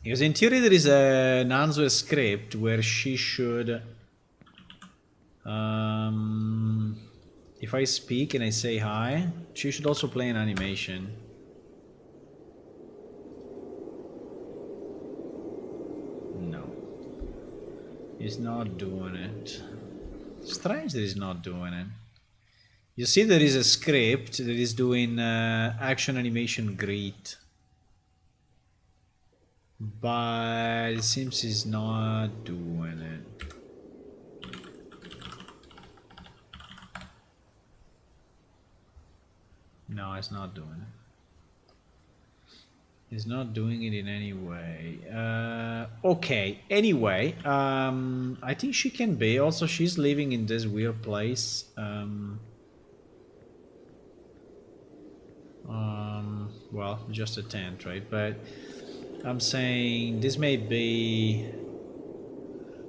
Because in theory there is an Anzu script where she should... if I speak and I say hi, she should also play an animation. No. He's not doing it. Strange that he's not doing it. You see there is a script that is doing action animation greet. But it seems he's not doing it. No, it's not doing it. He's not doing it in any way. Okay, anyway, I think she can be. Also, she's living in this weird place. Well, just a tent, right? But I'm saying this may be...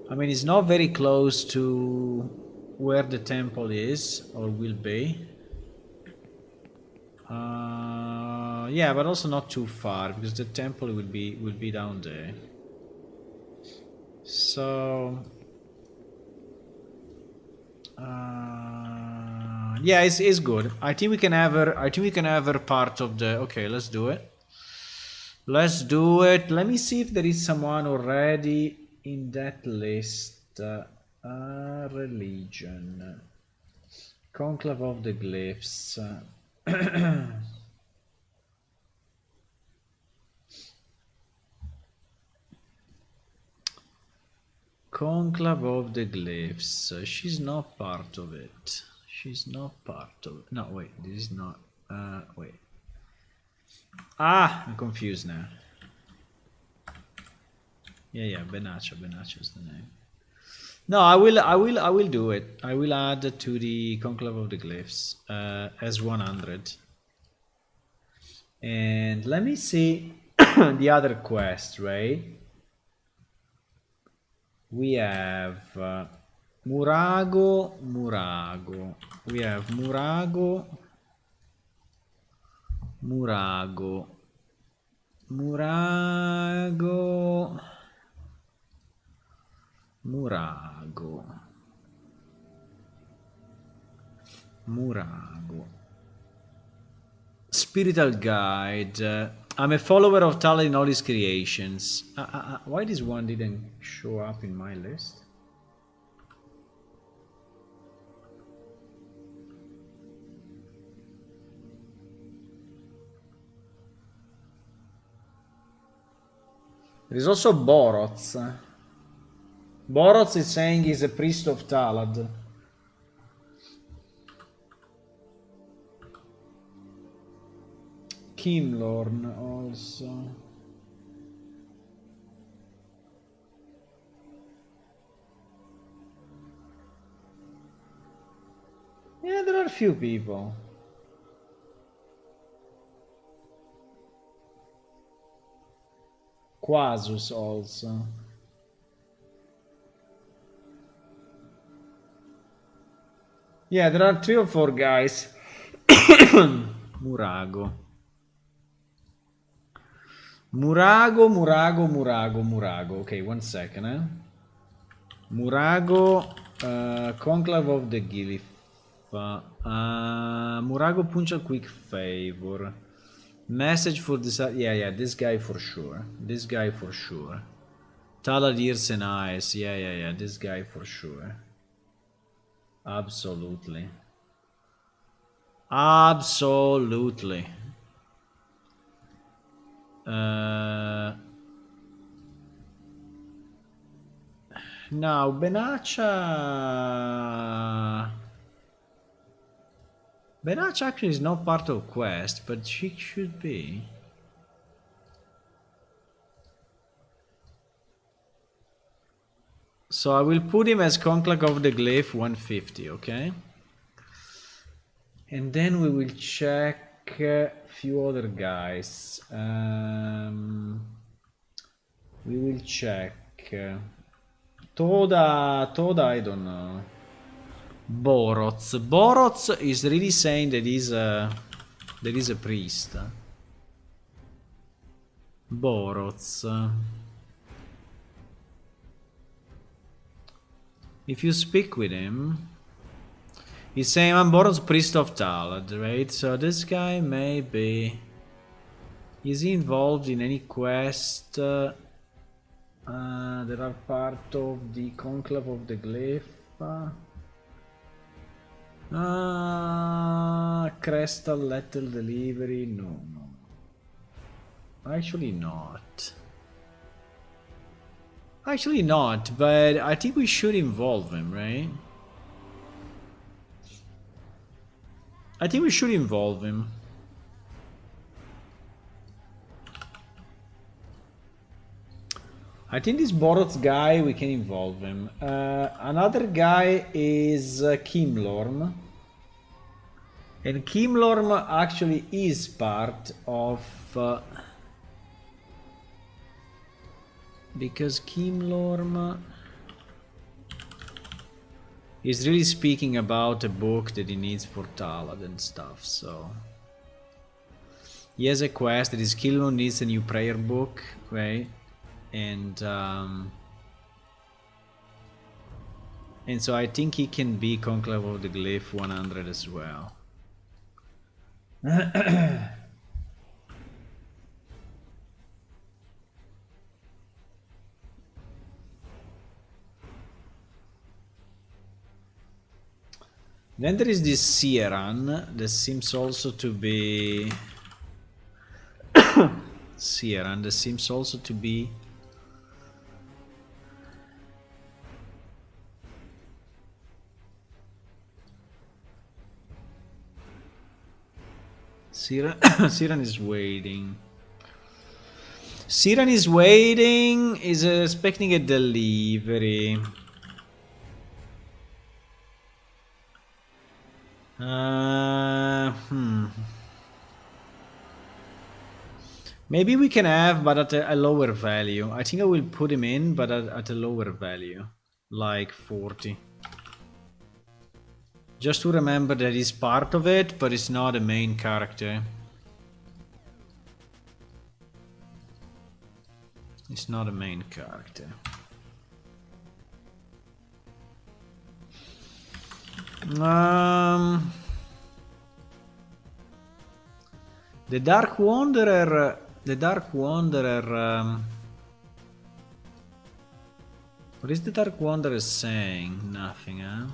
I mean, it's not very close to where the temple is, or will be. Yeah, but also not too far, because the temple will be down there. So... yeah, it's good. I think we can have her part of the... Okay, let's do it. Let's do it. Let me see if there is someone already in that list. Religion. Conclave of the Glyphs. Conclave of the Glyphs. She's not part of it. She's not part of it. No, wait. This is not... wait. Ah, I'm confused now. Yeah, Benacha is the name. No, I will do it. I will add to the Conclave of the Glyphs as 100. And let me see the other quest, right? We have Murago. We have Murago. Spiritual Guide. I'm a follower of Talad in all his creations. Why this one didn't show up in my list? There is also Borots. Borots is saying he's a priest of Talad. Kimlorn also. Yeah, there are a few people. Quasus also. Yeah, there are 3 or 4 guys. Murago. Okay, 1 second. Murago, Conclave of the Glyph. Murago Punch Quick Favor. Message for this. Yeah, this guy for sure. Talad Ears and Eyes. Yeah, this guy for sure. Absolutely. Now Benacha actually is not part of quest, but she should be. So I will put him as Conclave of the Glyph 150, okay? And then we will check a few other guys. We will check Toda, I don't know. Borots is really saying that he's a priest. Borots. If you speak with him, he's saying I'm Borots, priest of Talad, right? So this guy may be. Is he involved in any quest? There are part of the Conclave of the Glyph. Crystal Letter Delivery. No. Actually not, but I think we should involve him, right? I think we should involve him. I think this Borots guy, we can involve him. Another guy is Kimlorm. And Kimlorm actually is part of... because Kimlorm is really speaking about a book that he needs for Talad and stuff, so... He has a quest that is Kimlorm needs a new prayer book, right? And so I think he can be Conclave of the Glyph 100 as well. Then there is this Sieran that seems also to be Siran is waiting. Is expecting a delivery. Maybe we can have, but at a lower value. I think I will put him in, but at a lower value. Like 40. Just to remember that he's part of it, but it's not a main character. It's not a main character. The Dark Wanderer. The Dark Wanderer. What is the Dark Wanderer saying? Nothing, huh?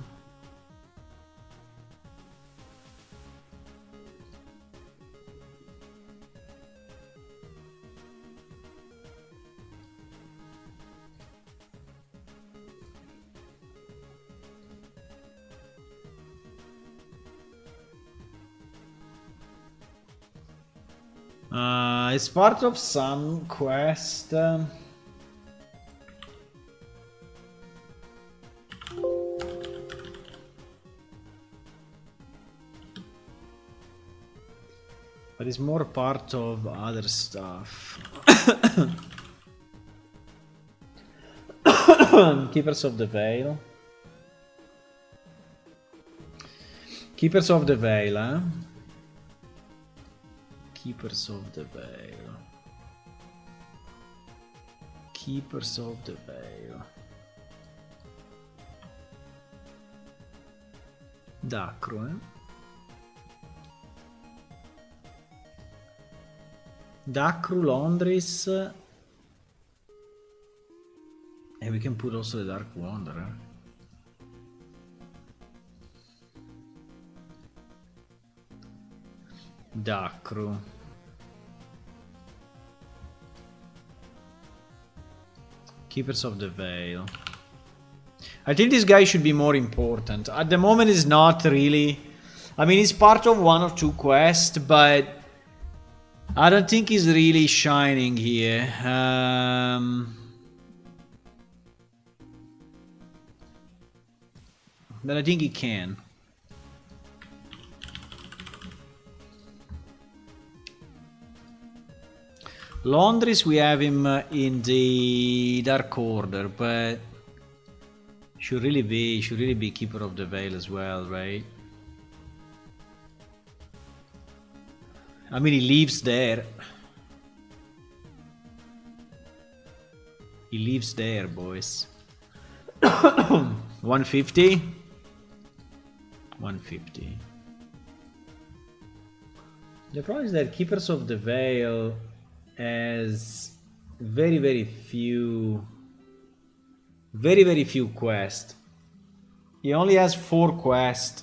It's part of some quest. But it's more part of other stuff. Keepers of the Veil. Keepers of the Veil, huh? Keepers of the Veil. Keepers of the Veil. Dacro, eh? Dacru, Londris. And we can put also the Dark Wanderer. Dacru. Keepers of the Veil. I think this guy should be more important. At the moment he's not really. I mean, he's part of one or two quests, but I don't think he's really shining here. But I think he can. Londris, we have him in the Dark Order, but should really be Keeper of the Veil as well, right? I mean, he lives there. He lives there, boys. 150? 150. The problem is that Keepers of the Veil has very few quests. He only has 4 quests,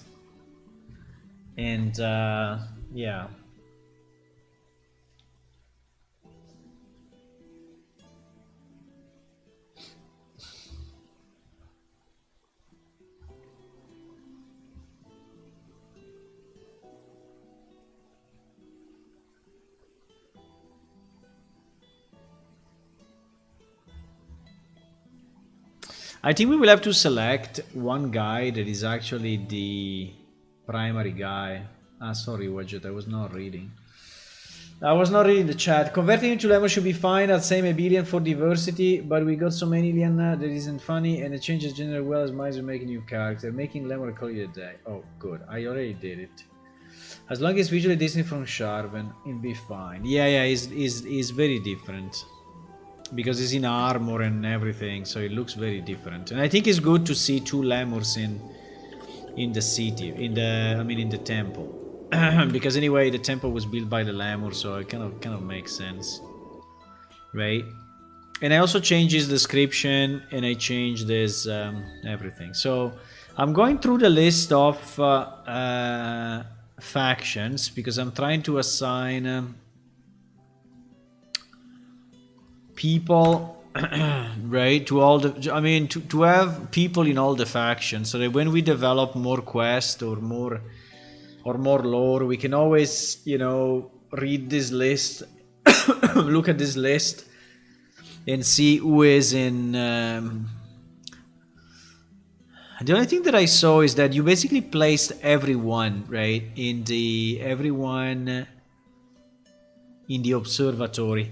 and yeah. I think we will have to select one guy that is actually the primary guy. Ah, sorry, Widget, I was not reading. I was not reading the chat. Converting into lemon should be fine. I'd say maybe alien for diversity, but we got so many alien that isn't funny, and it changes gender well as mice make a new character. Making lemon call it a day. Oh, good. I already did it. As long as visually distinct from Sharven, it'll be fine. Yeah, he's very different. Because he's in armor and everything, so it looks very different. And I think it's good to see 2 lemurs in the city, in the temple. Because anyway, the temple was built by the lemur, so it kind of makes sense, right? And I also changed his description, and I changed this everything. So I'm going through the list of factions because I'm trying to assign people right to all the. I mean, to have people in all the factions, so that when we develop more quests or more lore, we can always, you know, read this list, look at this list, and see who is in The only thing that I saw is that you basically placed everyone, right, in the observatory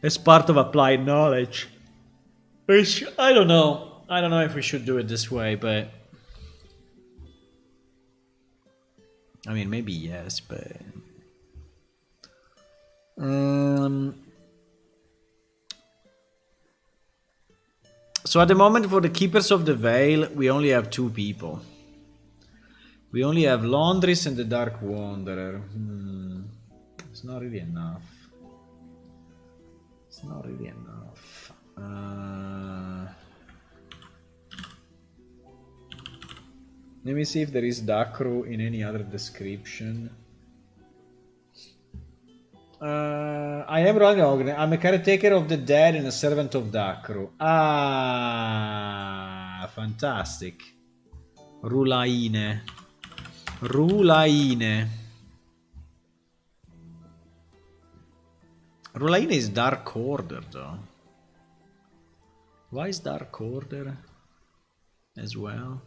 as part of applied knowledge. Which I don't know. I don't know if we should do it this way, but I mean maybe yes, but so at the moment for the Keepers of the Veil, we only have 2 people. We only have Laundries and the Dark Wanderer. It's not really enough. It's not really enough. Let me see if there is Dakru in any other description. I am Ragnar. I'm a caretaker of the dead and a servant of Dakru. Ah, fantastic. Rulaine. Rulaine. Rulaine is Dark Order, though. Why is Dark Order as well?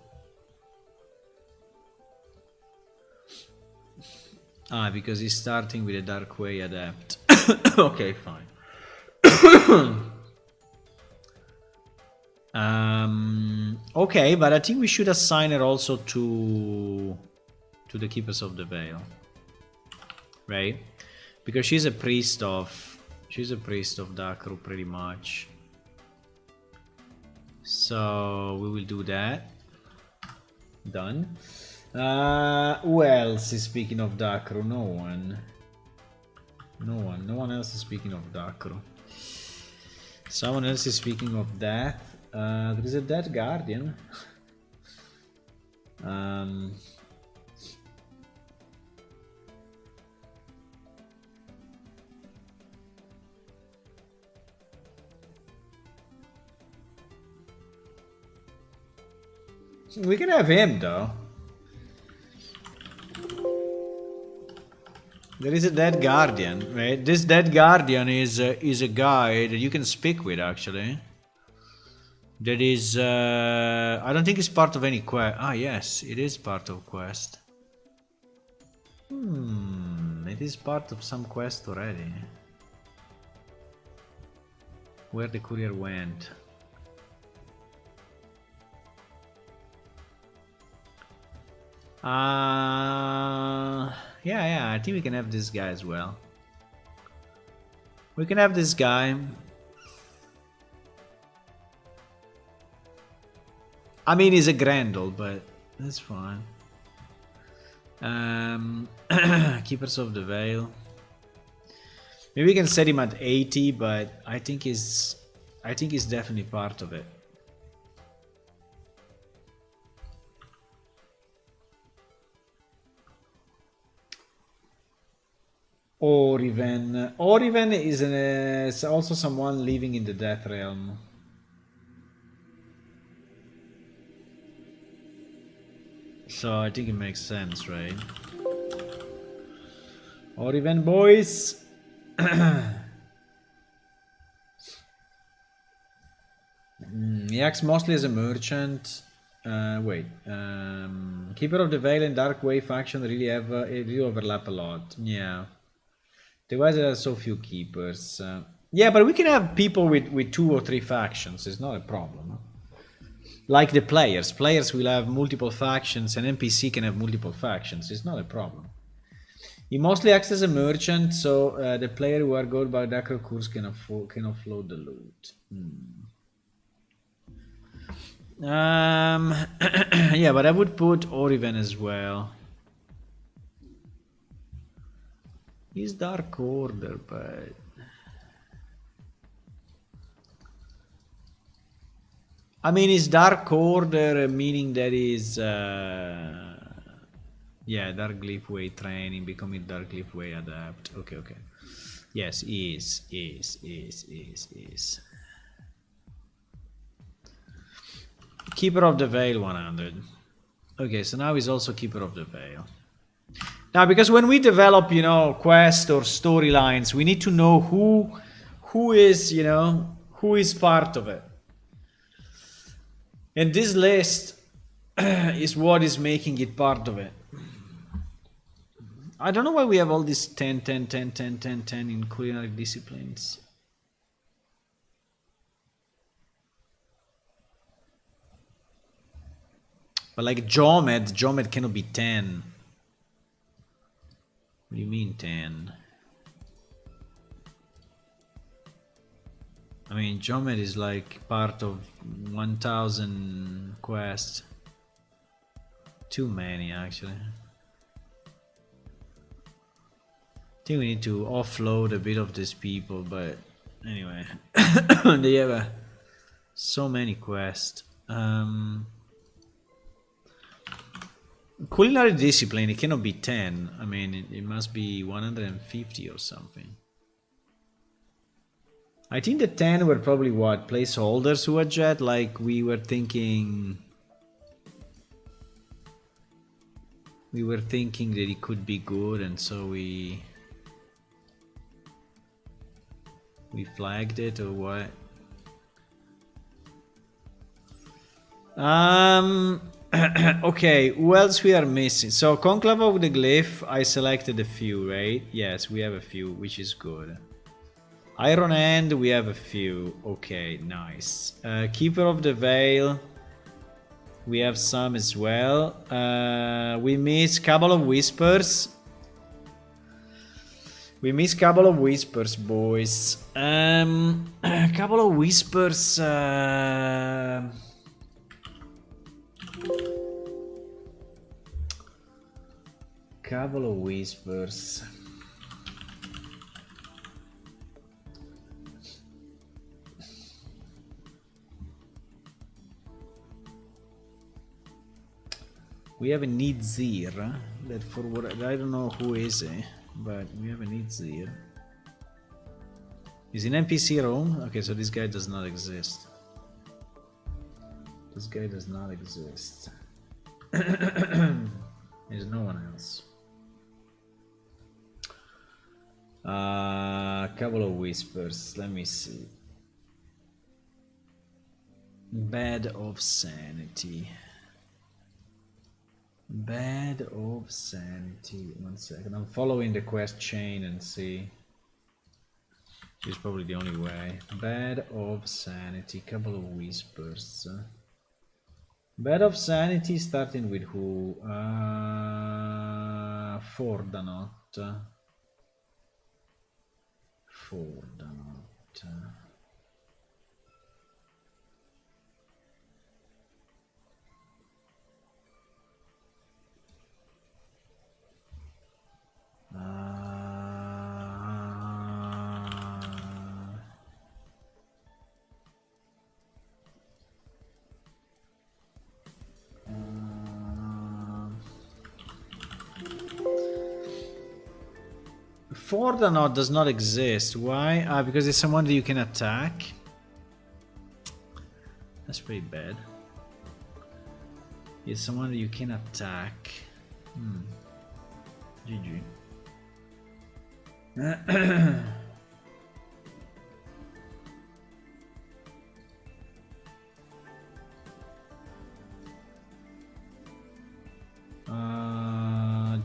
Ah, because he's starting with a Dark Way Adept. Okay, fine. Okay, but I think we should assign her also to the Keepers of the Veil, right? Because she's a priest of Dakru pretty much. So we will do that. Done. Who else is speaking of Dakru? No one. No one else is speaking of Dakru. Someone else is speaking of death. There is a dead guardian. We can have him though. There is a dead guardian, right? This dead guardian is a guy that you can speak with, actually. That is, I don't think it's part of any quest. Ah, yes, it is part of quest. It is part of some quest already. Where the courier went. Yeah, I think we can have this guy as well. We can have this guy. I mean, he's a Grendel, but that's fine. Keepers of the Veil. Maybe we can set him at 80, but I think he's definitely part of it. Oriven. Oriven is also someone living in the Death Realm. So I think it makes sense, right? Oriven boys. He acts mostly as a merchant. Keeper of the Veil and Dark Way faction really overlap a lot. Yeah. Otherwise there are so few keepers. Yeah, but we can have people with 2 or 3 factions. It's not a problem. Like the players. Players will have multiple factions and NPC can have multiple factions. It's not a problem. He mostly acts as a merchant, so the player who are gold by Dakar course can offload the loot. Yeah, but I would put Oriven as well. He's Dark Order, but I mean, it's Dark Order, meaning that is yeah, Dark Glyph Way training, becoming Dark Glyph Way Adapt. Okay. Yes, is. Keeper of the Veil 100. Okay, so now he's also Keeper of the Veil. Now, because when we develop, quest or storylines, we need to know who is part of it. And this list is what is making it part of it. I don't know why we have all these 10, 10, 10, 10, 10, 10 in culinary disciplines. But like Jomed cannot be 10. What do you mean 10? I mean, Jomed is like part of 1000 quests. Too many, actually. I think we need to offload a bit of these people, but anyway. They have so many quests. Culinary discipline, it cannot be 10. I mean, it must be 150 or something. I think the 10 were probably what? Placeholders who had jet? Like we were thinking... We were thinking that it could be good, and so we flagged it, or what? Okay, who else we are missing? So Conclave of the Glyph, I selected a few, right? Yes, we have a few, which is good. Iron Hand, we have a few. Okay, nice. Keeper of the Veil, we have some as well. We miss Cabal of Whispers. We miss Cabal of Whispers, boys. Cabal of Whispers... Cabal of Whispers... We have a Nidzir, that for what I don't know who is it, but we have a Nidzir. Is in NPC room? Okay, so this guy does not exist. This guy does not exist. There's no one else. Couple of Whispers, let me see. Bed of Sanity. Bed of Sanity. 1 second. I'm following the quest chain and see. Which is probably the only way. Bed of Sanity. Couple of Whispers. Bed of Sanity starting with who? Fordanot. Fordanot. Fordanot does not exist. Why? Because it's someone that you can attack. That's pretty bad. It's someone that you can attack. GG.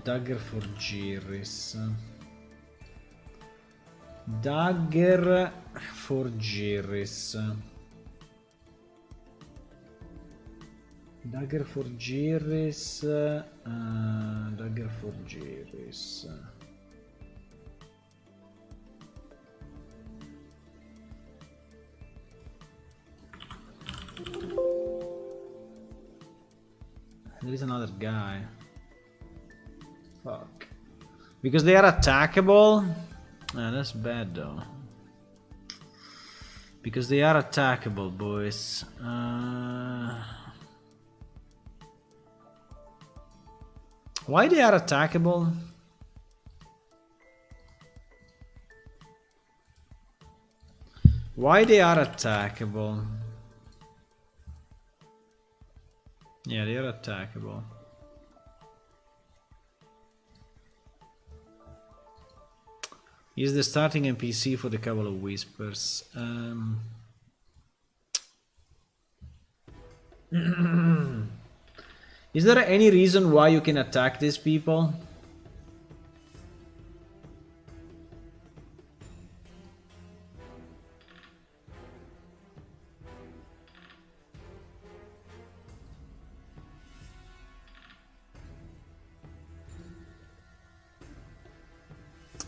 Dagger for Giris. Dagger for Giris. Dagger for Giris. Dagger for Giris. There is another guy. Fuck. Because they are attackable? That's bad though. Because they are attackable, boys. Why they are attackable? Why they are attackable? Yeah, they are attackable. Is the starting NPC for the Couple of Whispers? Is there any reason why you can attack these people?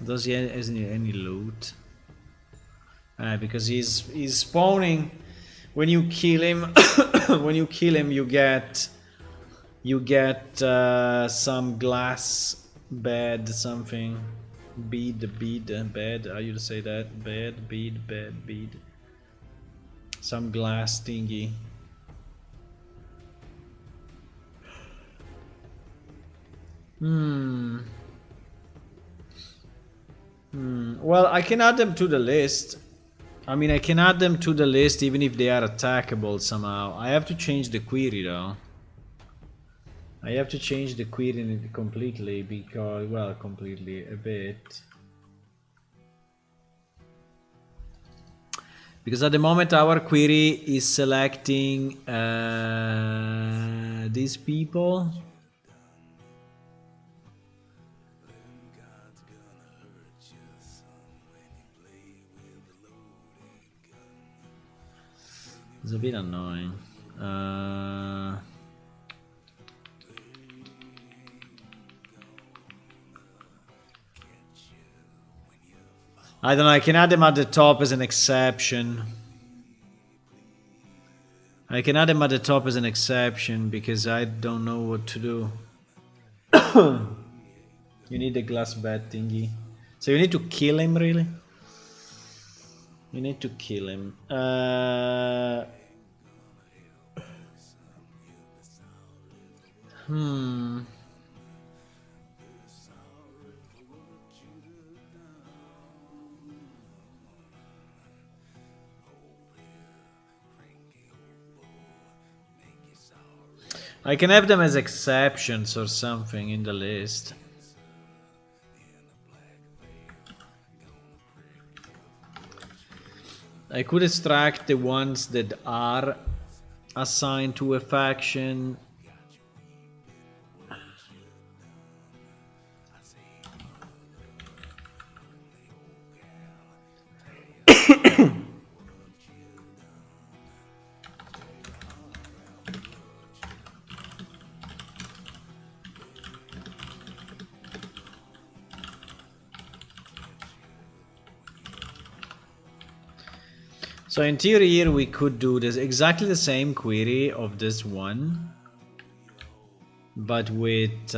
Does he have any loot? Because he's spawning. When you kill him, when you kill him, you get some glass bed something bead bed. How you say that? Bed bead. Some glass thingy. Well, I can add them to the list. I mean, I can add them to the list even if they are attackable somehow. I have to change the query though. I have to change the query completely because, well, completely a bit. Because at the moment our query is selecting these people. It's a bit annoying. I don't know, I can add them at the top as an exception. I can add them at the top as an exception because I don't know what to do. You need the glass bat thingy. So you need to kill him, really? You need to kill him. I can have them as exceptions or something in the list. I could extract the ones that are assigned to a faction. So in theory here we could do this exactly the same query of this one, but with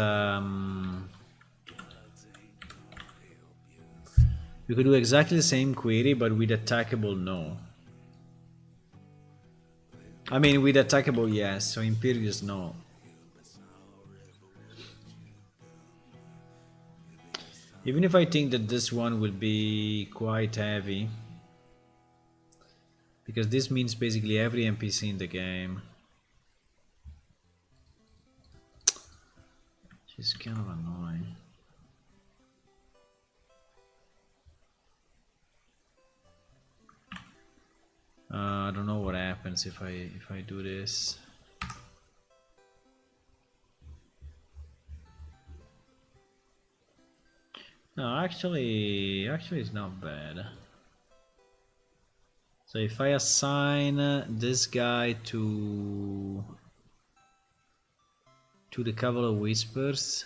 we could do exactly the same query but with attackable no. I mean with attackable yes, so imperious no. Even if I think that this one will be quite heavy. Because this means basically every NPC in the game. She's kind of annoying. I don't know what happens if I do this. No, actually it's not bad. So if I assign this guy to the Cavalry Whispers,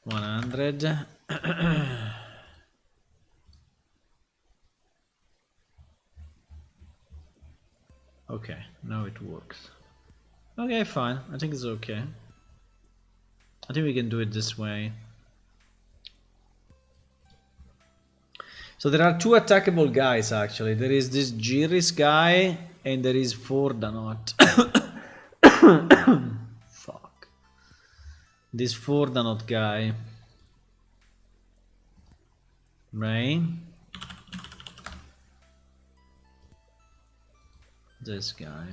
100. Okay, now it works. Okay, fine. I think it's okay. I think we can do it this way. So there are two attackable guys actually. There is this Jiris guy and there is Fordanot. Fuck. This Fordanot guy. Right? This guy.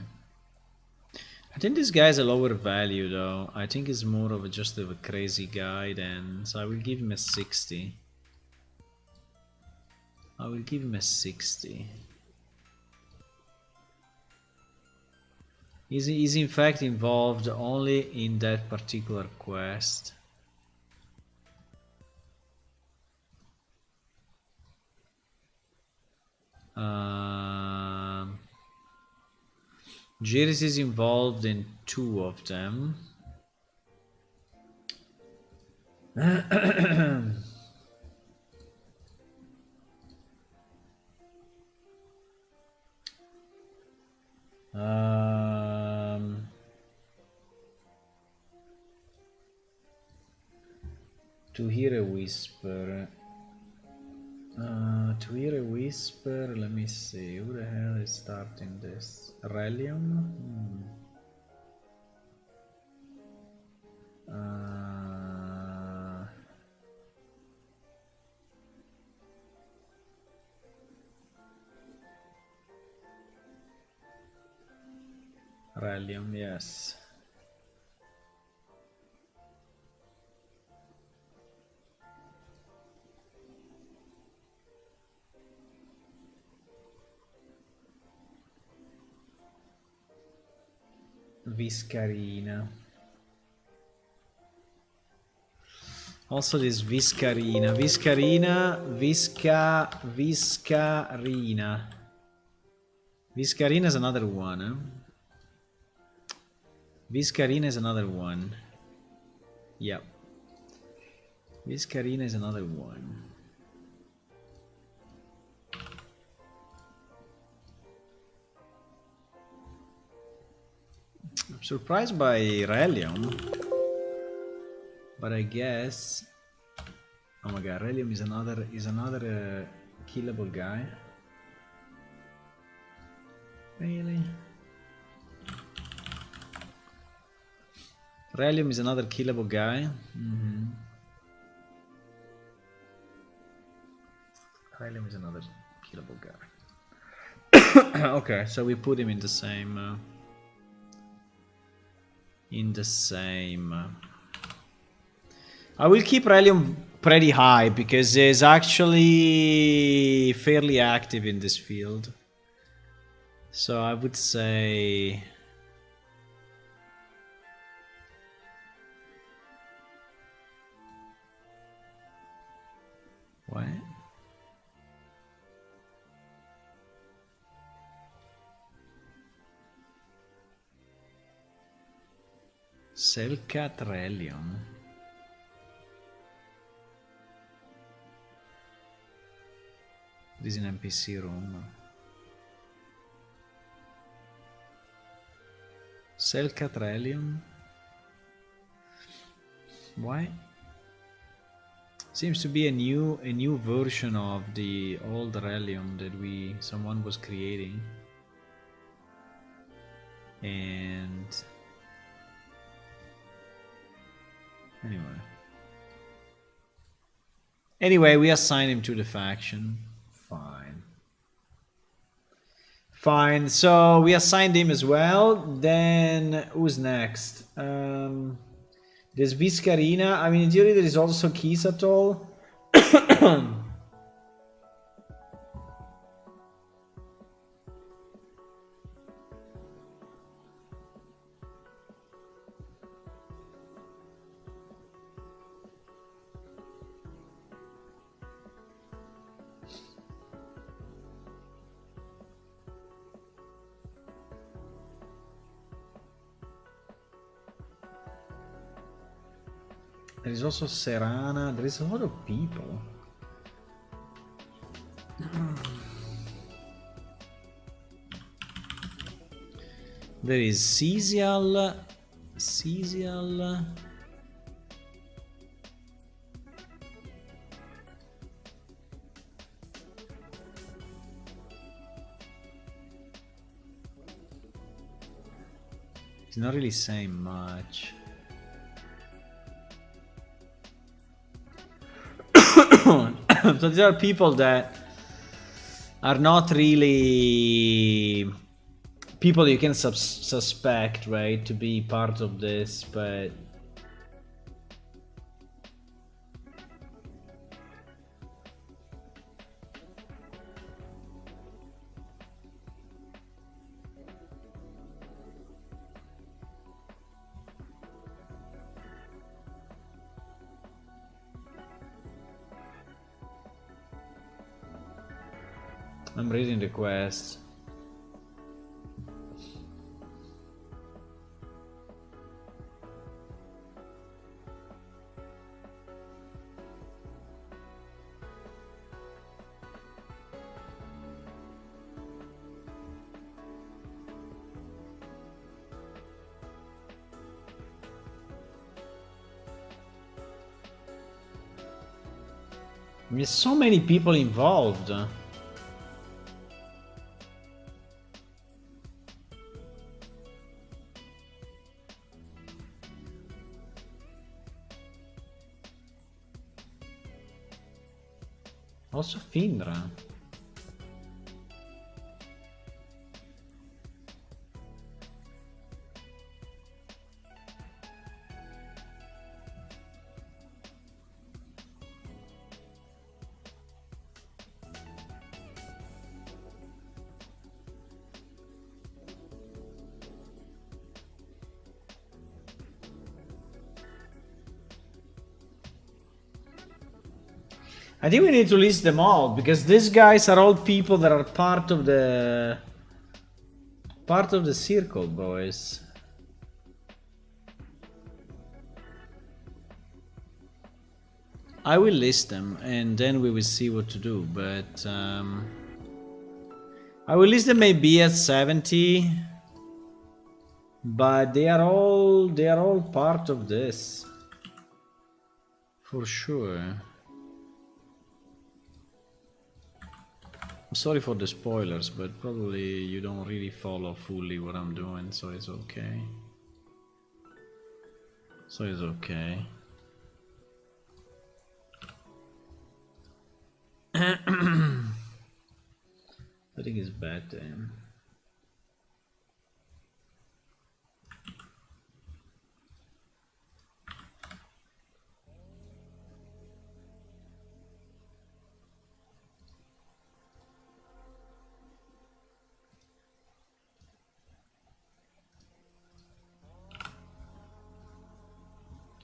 I think this guy is a lower value though. I think he's more of just a crazy guy then. So I will give him a 60. I will give him a 60. Is in fact involved only in that particular quest. Jiris is involved in 2 of them. To hear a whisper. To hear a whisper, let me see. Who the hell is starting this? Relium? Relium, yes. Viscarina. Also this Viscarina. Viscarina. Viscarina is another one, huh? Viscarina is another one. Yep. Viscarina is another one. I'm surprised by Relium, but I guess. Oh my god, Relium is another killable guy. Really? Relium is another killable guy. Relium is another killable guy. Okay, so we put him in the same. I will keep Relium pretty high because he's actually fairly active in this field. So I would say. What? Selkat Relium. This is an NPC room. Selkat Relium. Why? Seems to be a new version of the old Relium that someone was creating. And Anyway, we assign him to the faction. Fine. So we assigned him as well. Then who's next? There's Viscarina. I mean, in theory, there is also Kisatol. There is also Serana. There is a lot of people. There is Cesial. He's not really saying much. So there are people that are not really people you can suspect, right, to be part of this, but I'm reading the quest. There's so many people involved. Also Findra. I think we need to list them all, because these guys are all people that are part of the circle, boys. I will list them and then we will see what to do, but I will list them maybe at 70, but they are all part of this for sure. I'm sorry for the spoilers, but probably you don't really follow fully what I'm doing, so it's okay. So it's okay. I think it's bad time.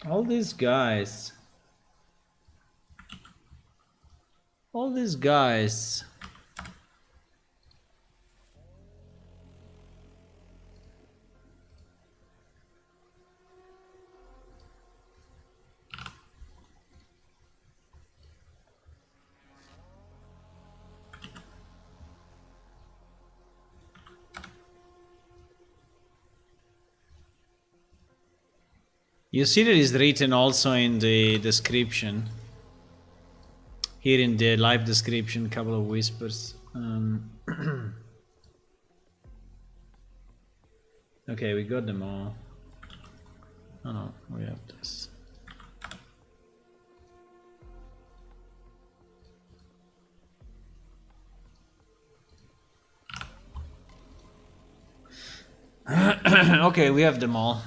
All these guys. You see that is written also in the description. Here in the live description, couple of whispers. Okay, we got them all. Oh no, we have this. Okay, we have them all.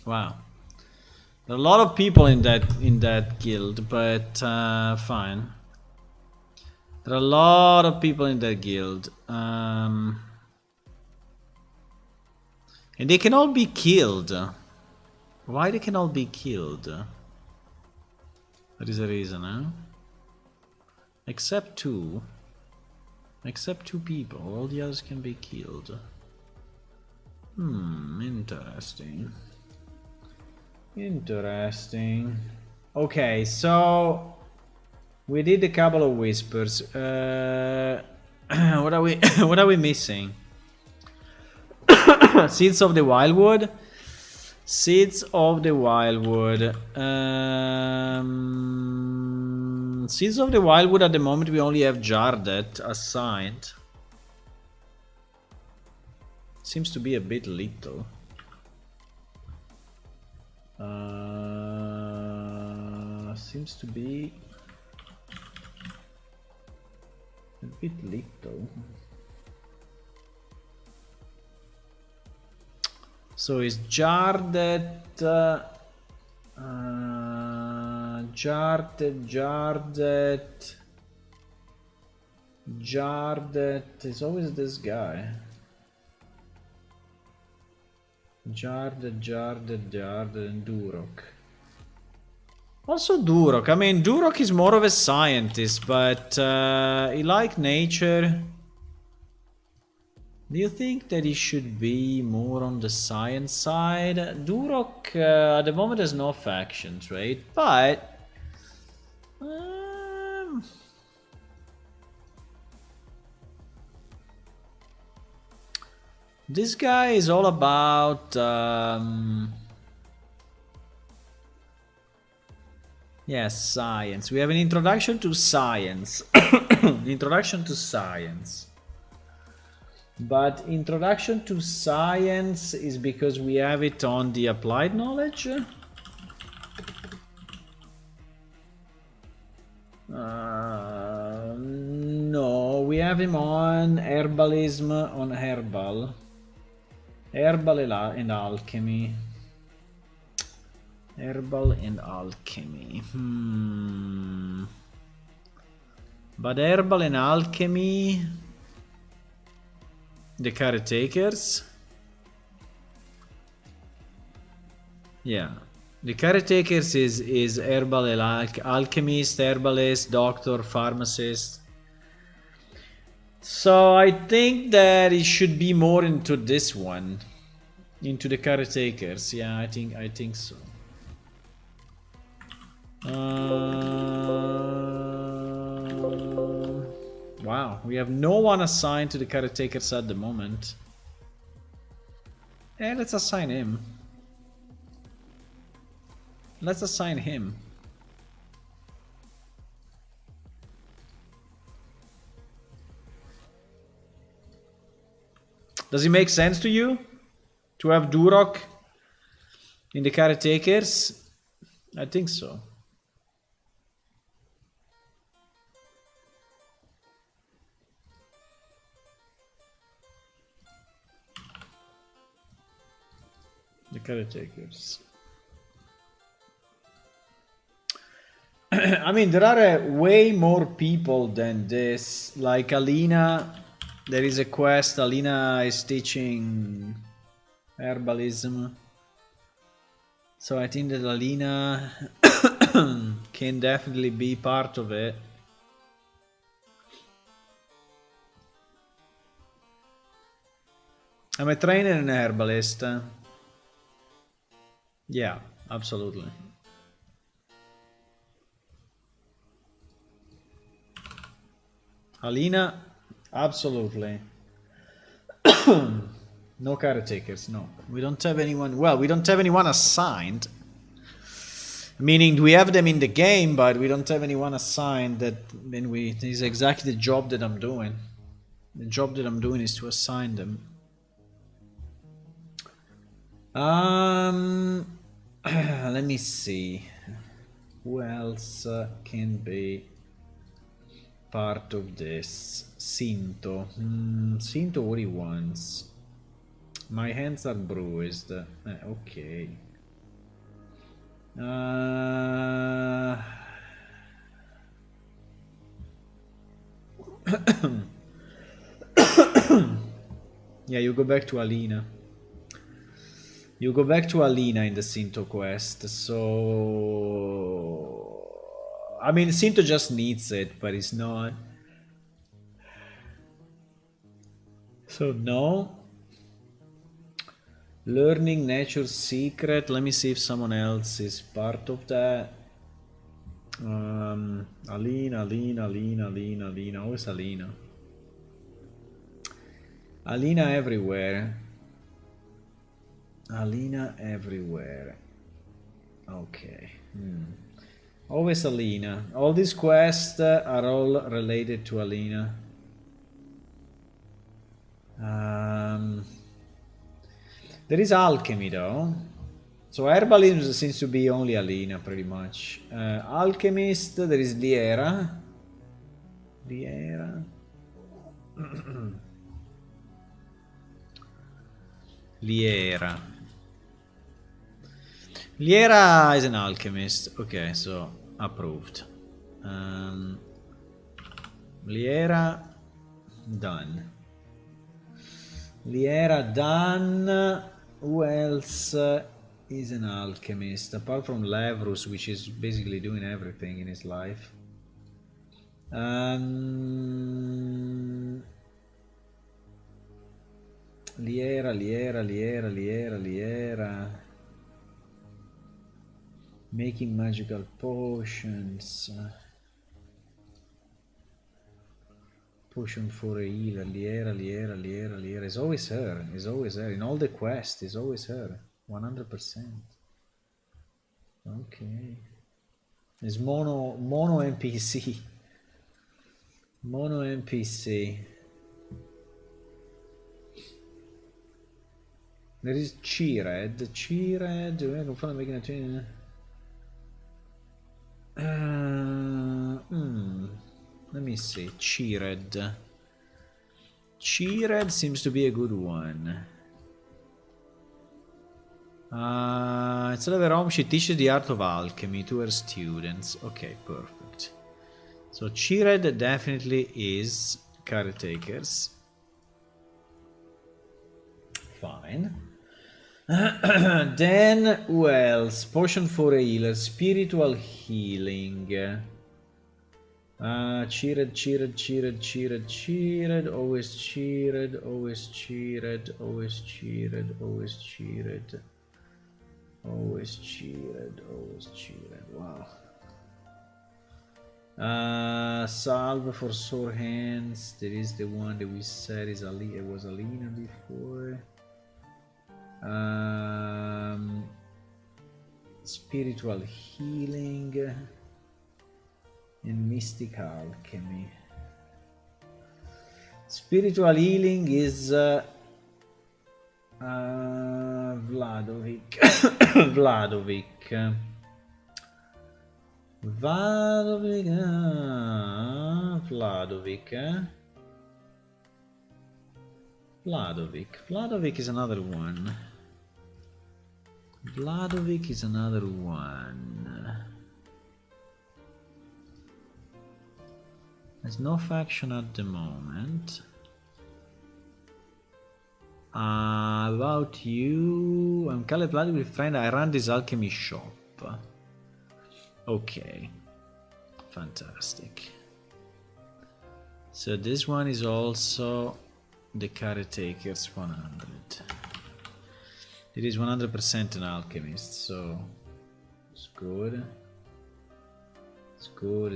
Wow. There are a lot of people in that guild, but fine. There are a lot of people in that guild. And they can all be killed. Why they can all be killed? That is a reason, huh? Except two. Except two people. All the others can be killed. Interesting. Interesting. Okay, so we did a couple of whispers. What are we what are we missing? Seeds of the Wildwood. Seeds of the Wildwood. Seeds of the Wildwood at the moment we only have Jardet assigned. Seems to be a bit little. Seems to be a bit little. So it's Jardet, Jardet. It's always this guy. Jardet, and Durok. Also Durok. I mean, Durok is more of a scientist, but he like nature. Do you think that he should be more on the science side? Durok at the moment has no faction trait, but this guy is all about yes, science. We have an introduction to science. Introduction to science. But introduction to science is because we have it on the applied knowledge. No, we have him on herbalism, on herbal. Herbal and alchemy. Herbal and alchemy. But herbal and alchemy... The caretakers. Yeah. The caretakers is herbal alchemist, herbalist, doctor, pharmacist. So I think that it should be more into this one. Into the caretakers. Yeah, I think so. Wow, we have no one assigned to the caretakers at the moment. Let's assign him. Let's assign him. Does it make sense to you? To have Durok in the caretakers? I think so. The caretakers. I mean, there are way more people than this. Like Alina, there is a quest. Alina is teaching herbalism. So I think that Alina can definitely be part of it. I'm a trainer and an herbalist. Yeah, absolutely. Alina, absolutely. No caretakers, no. We don't have anyone, well, we don't have anyone assigned. Meaning we have them in the game, but we don't have anyone assigned that then this is exactly the job that I'm doing. The job that I'm doing is to assign them. Let me see. Who else can be part of this? Sinto. Sinto what he wants. My hands are bruised. Okay. Yeah, you go back to Alina. You go back to Alina in the Sinto quest, so... I mean, Sinto just needs it, but it's not. So, no. Learning Nature's Secret. Let me see if someone else is part of that. Alina. Where's Alina? Alina everywhere. Alina everywhere. Okay. Always Alina. All these quests are all related to Alina. There is alchemy though. So herbalism seems to be only Alina pretty much. Alchemist, there is Liera. Liera. Liera is an alchemist. Okay, so approved. Liera done. Liera done. Who else is an alchemist, apart from Levrus, which is basically doing everything in his life. Liera. Making magical potions. Potion for a healer. Liera. It's always her. It's always her. In all the quests, it's always her. 100%. Okay. It's mono NPC. Mono NPC. There is Cheered. We're gonna making a change. Let me see. Cheered. Cheered seems to be a good one. Instead of a Rome, she teaches the art of alchemy to her students. Okay, perfect. So Cheered definitely is caretakers. Fine. Then, who else? Potion for a healer. Spiritual healing. Cheered. Always cheered. Wow. Salve for sore hands. There is the one that we said is it was Alina before. Spiritual healing and mystic alchemy. Spiritual healing is Vladovic. Vladovic is another one. There's no faction at the moment. About you, I'm Kale Vladovic, friend. I run this alchemy shop. Okay, fantastic. So this one is also the caretakers 100. It is 100% an alchemist, so it's good. It's good.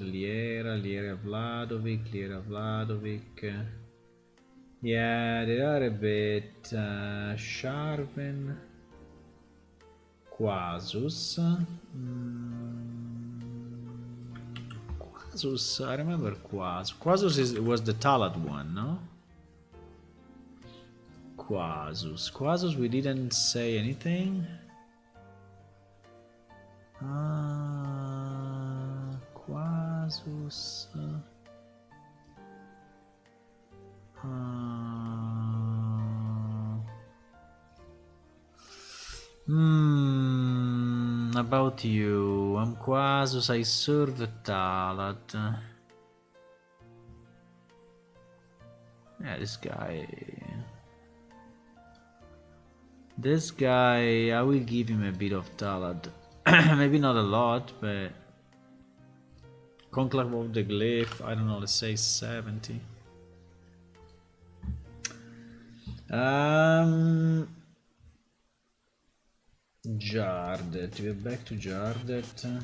Liera Vladovic. Yeah, they are a bit Sharven. Quasus. I remember Quasus. Quasus was the Talad one, no? Quasus, we didn't say anything. Quasus. About you, I'm Quasus, I serve Talat. Yeah, this guy, I will give him a bit of Talat. Maybe not a lot, but Conclave of the Glyph, I don't know, let's say 70. Jardet, we're back to Jardet.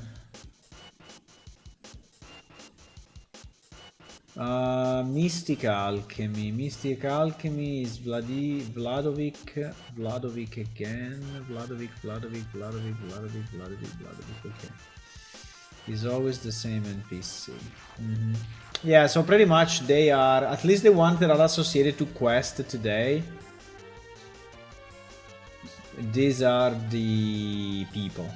Mystic Alchemy is Vladovic again. Vladovic, okay. He's always the same NPC. Yeah, so pretty much they are, at least the ones that are associated to quest today. These are the people.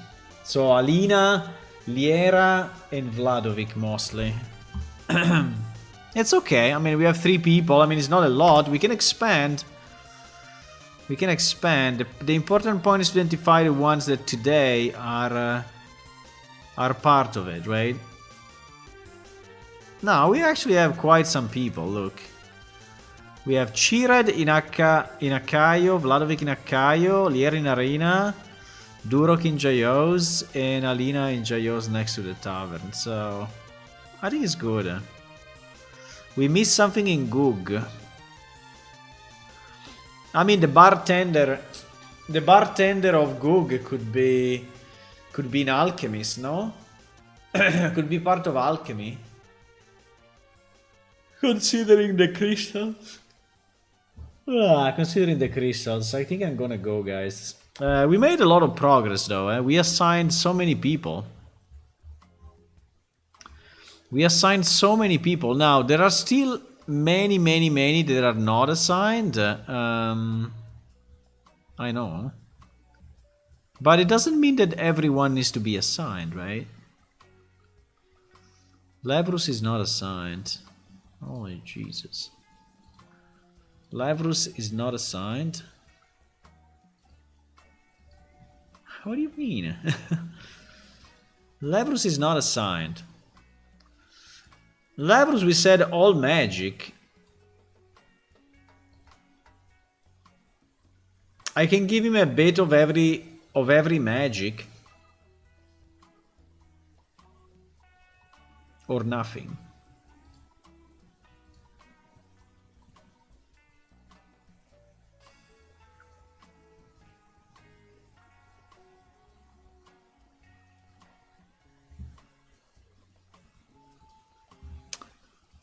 So Alina, Liera, and Vladovic mostly. It's okay. I mean, we have 3 people. I mean, it's not a lot. We can expand. The important point is to identify the ones that today are part of it, right? No, we actually have quite some people. Look, We have Chired in Akayo, Vladovic in Akayo, Lier in Arena, Durok in Jayos, and Alina in Jayos next to the tavern. So I think it's good. We missed something in Goog. I mean, the bartender of Goog could be an alchemist, no? Could be part of alchemy. Considering the crystals. Considering the crystals, I think I'm gonna go, guys. We made a lot of progress, though. We assigned so many people. Now, there are still many that are not assigned. I know. But it doesn't mean that everyone needs to be assigned, right? Lavrus is not assigned. Holy Jesus. Lavrus is not assigned. What do you mean? Lavrus is not assigned. Lavrus, we said all magic. I can give him a bit of every magic. Or nothing.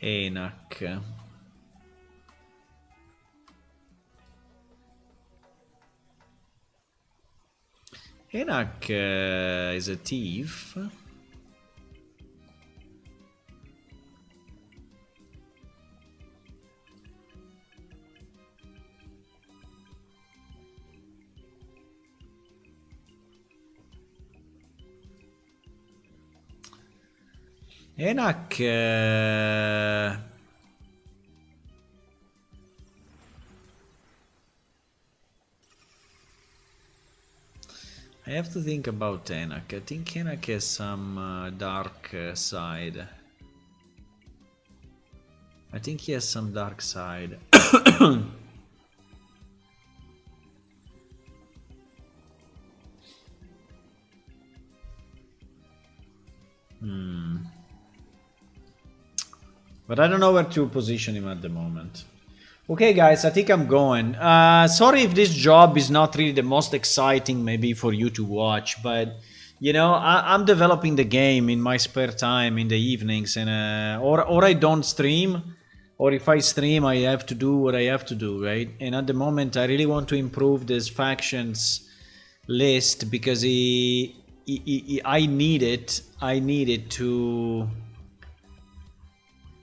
Enak. Enak is a thief. Enak. I have to think about Enak. I think Enak has some dark side. I think he has some dark side. But I don't know where to position him at the moment. Okay, guys, I think I'm going. Sorry if this job is not really the most exciting maybe for you to watch, but you know, I'm developing the game in my spare time in the evenings, and or I don't stream, or if I stream, I have to do what I have to do, right? And at the moment, I really want to improve this factions list because I need it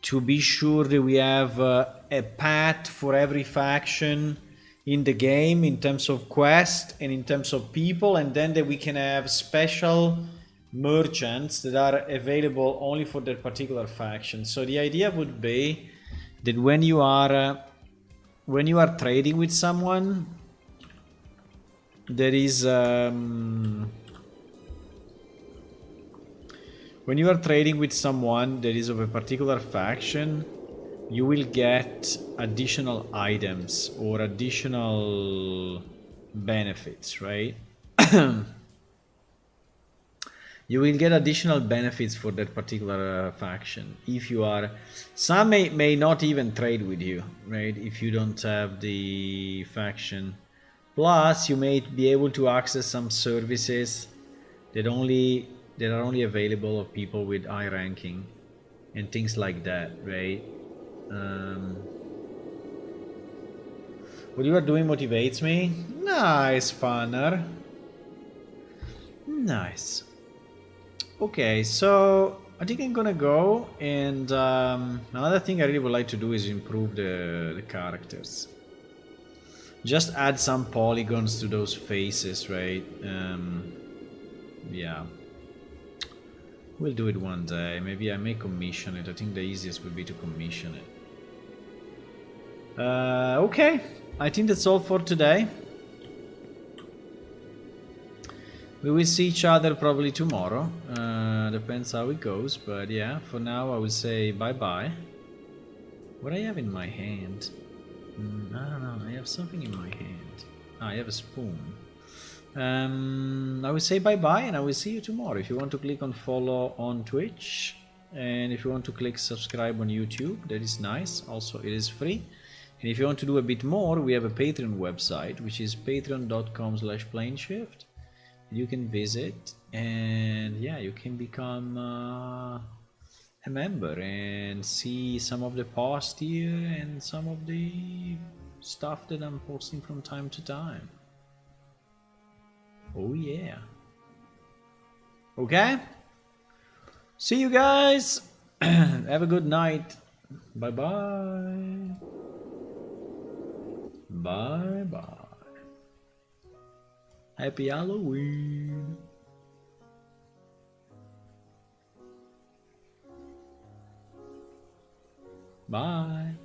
to be sure that we have a path for every faction in the game in terms of quest and in terms of people, and then that we can have special merchants that are available only for that particular faction. So the idea would be that when you are trading with someone that is when you are trading with someone that is of a particular faction, you will get additional items or additional benefits, right? You will get additional benefits for that particular faction. If you are... Some may not even trade with you, right? If you don't have the faction. Plus, you may be able to access some services that are only available of people with high ranking and things like that, right? What you are doing motivates me. Nice, Fanner. Nice. Okay, so I think I'm gonna go, and another thing I really would like to do is improve the characters. Just add some polygons to those faces, right? Yeah. We'll do it one day. Maybe I may commission it. I think the easiest would be to commission it. Okay. I think that's all for today. We will see each other probably tomorrow. Depends how it goes. But yeah, for now I will say bye-bye. What I have in my hand? I don't know. I have something in my hand. I have a spoon. I will say bye bye and I will see you tomorrow. If you want to click on follow on Twitch and if you want to click subscribe on YouTube, that is nice. Also, it is free. And if you want to do a bit more, we have a Patreon website, which is patreon.com/planeshift. You can visit and yeah, you can become a member and see some of the past here and some of the stuff that I'm posting from time to time. Oh yeah. Okay? See you guys. Have a good night. Bye bye. Bye bye. Happy Halloween. Bye.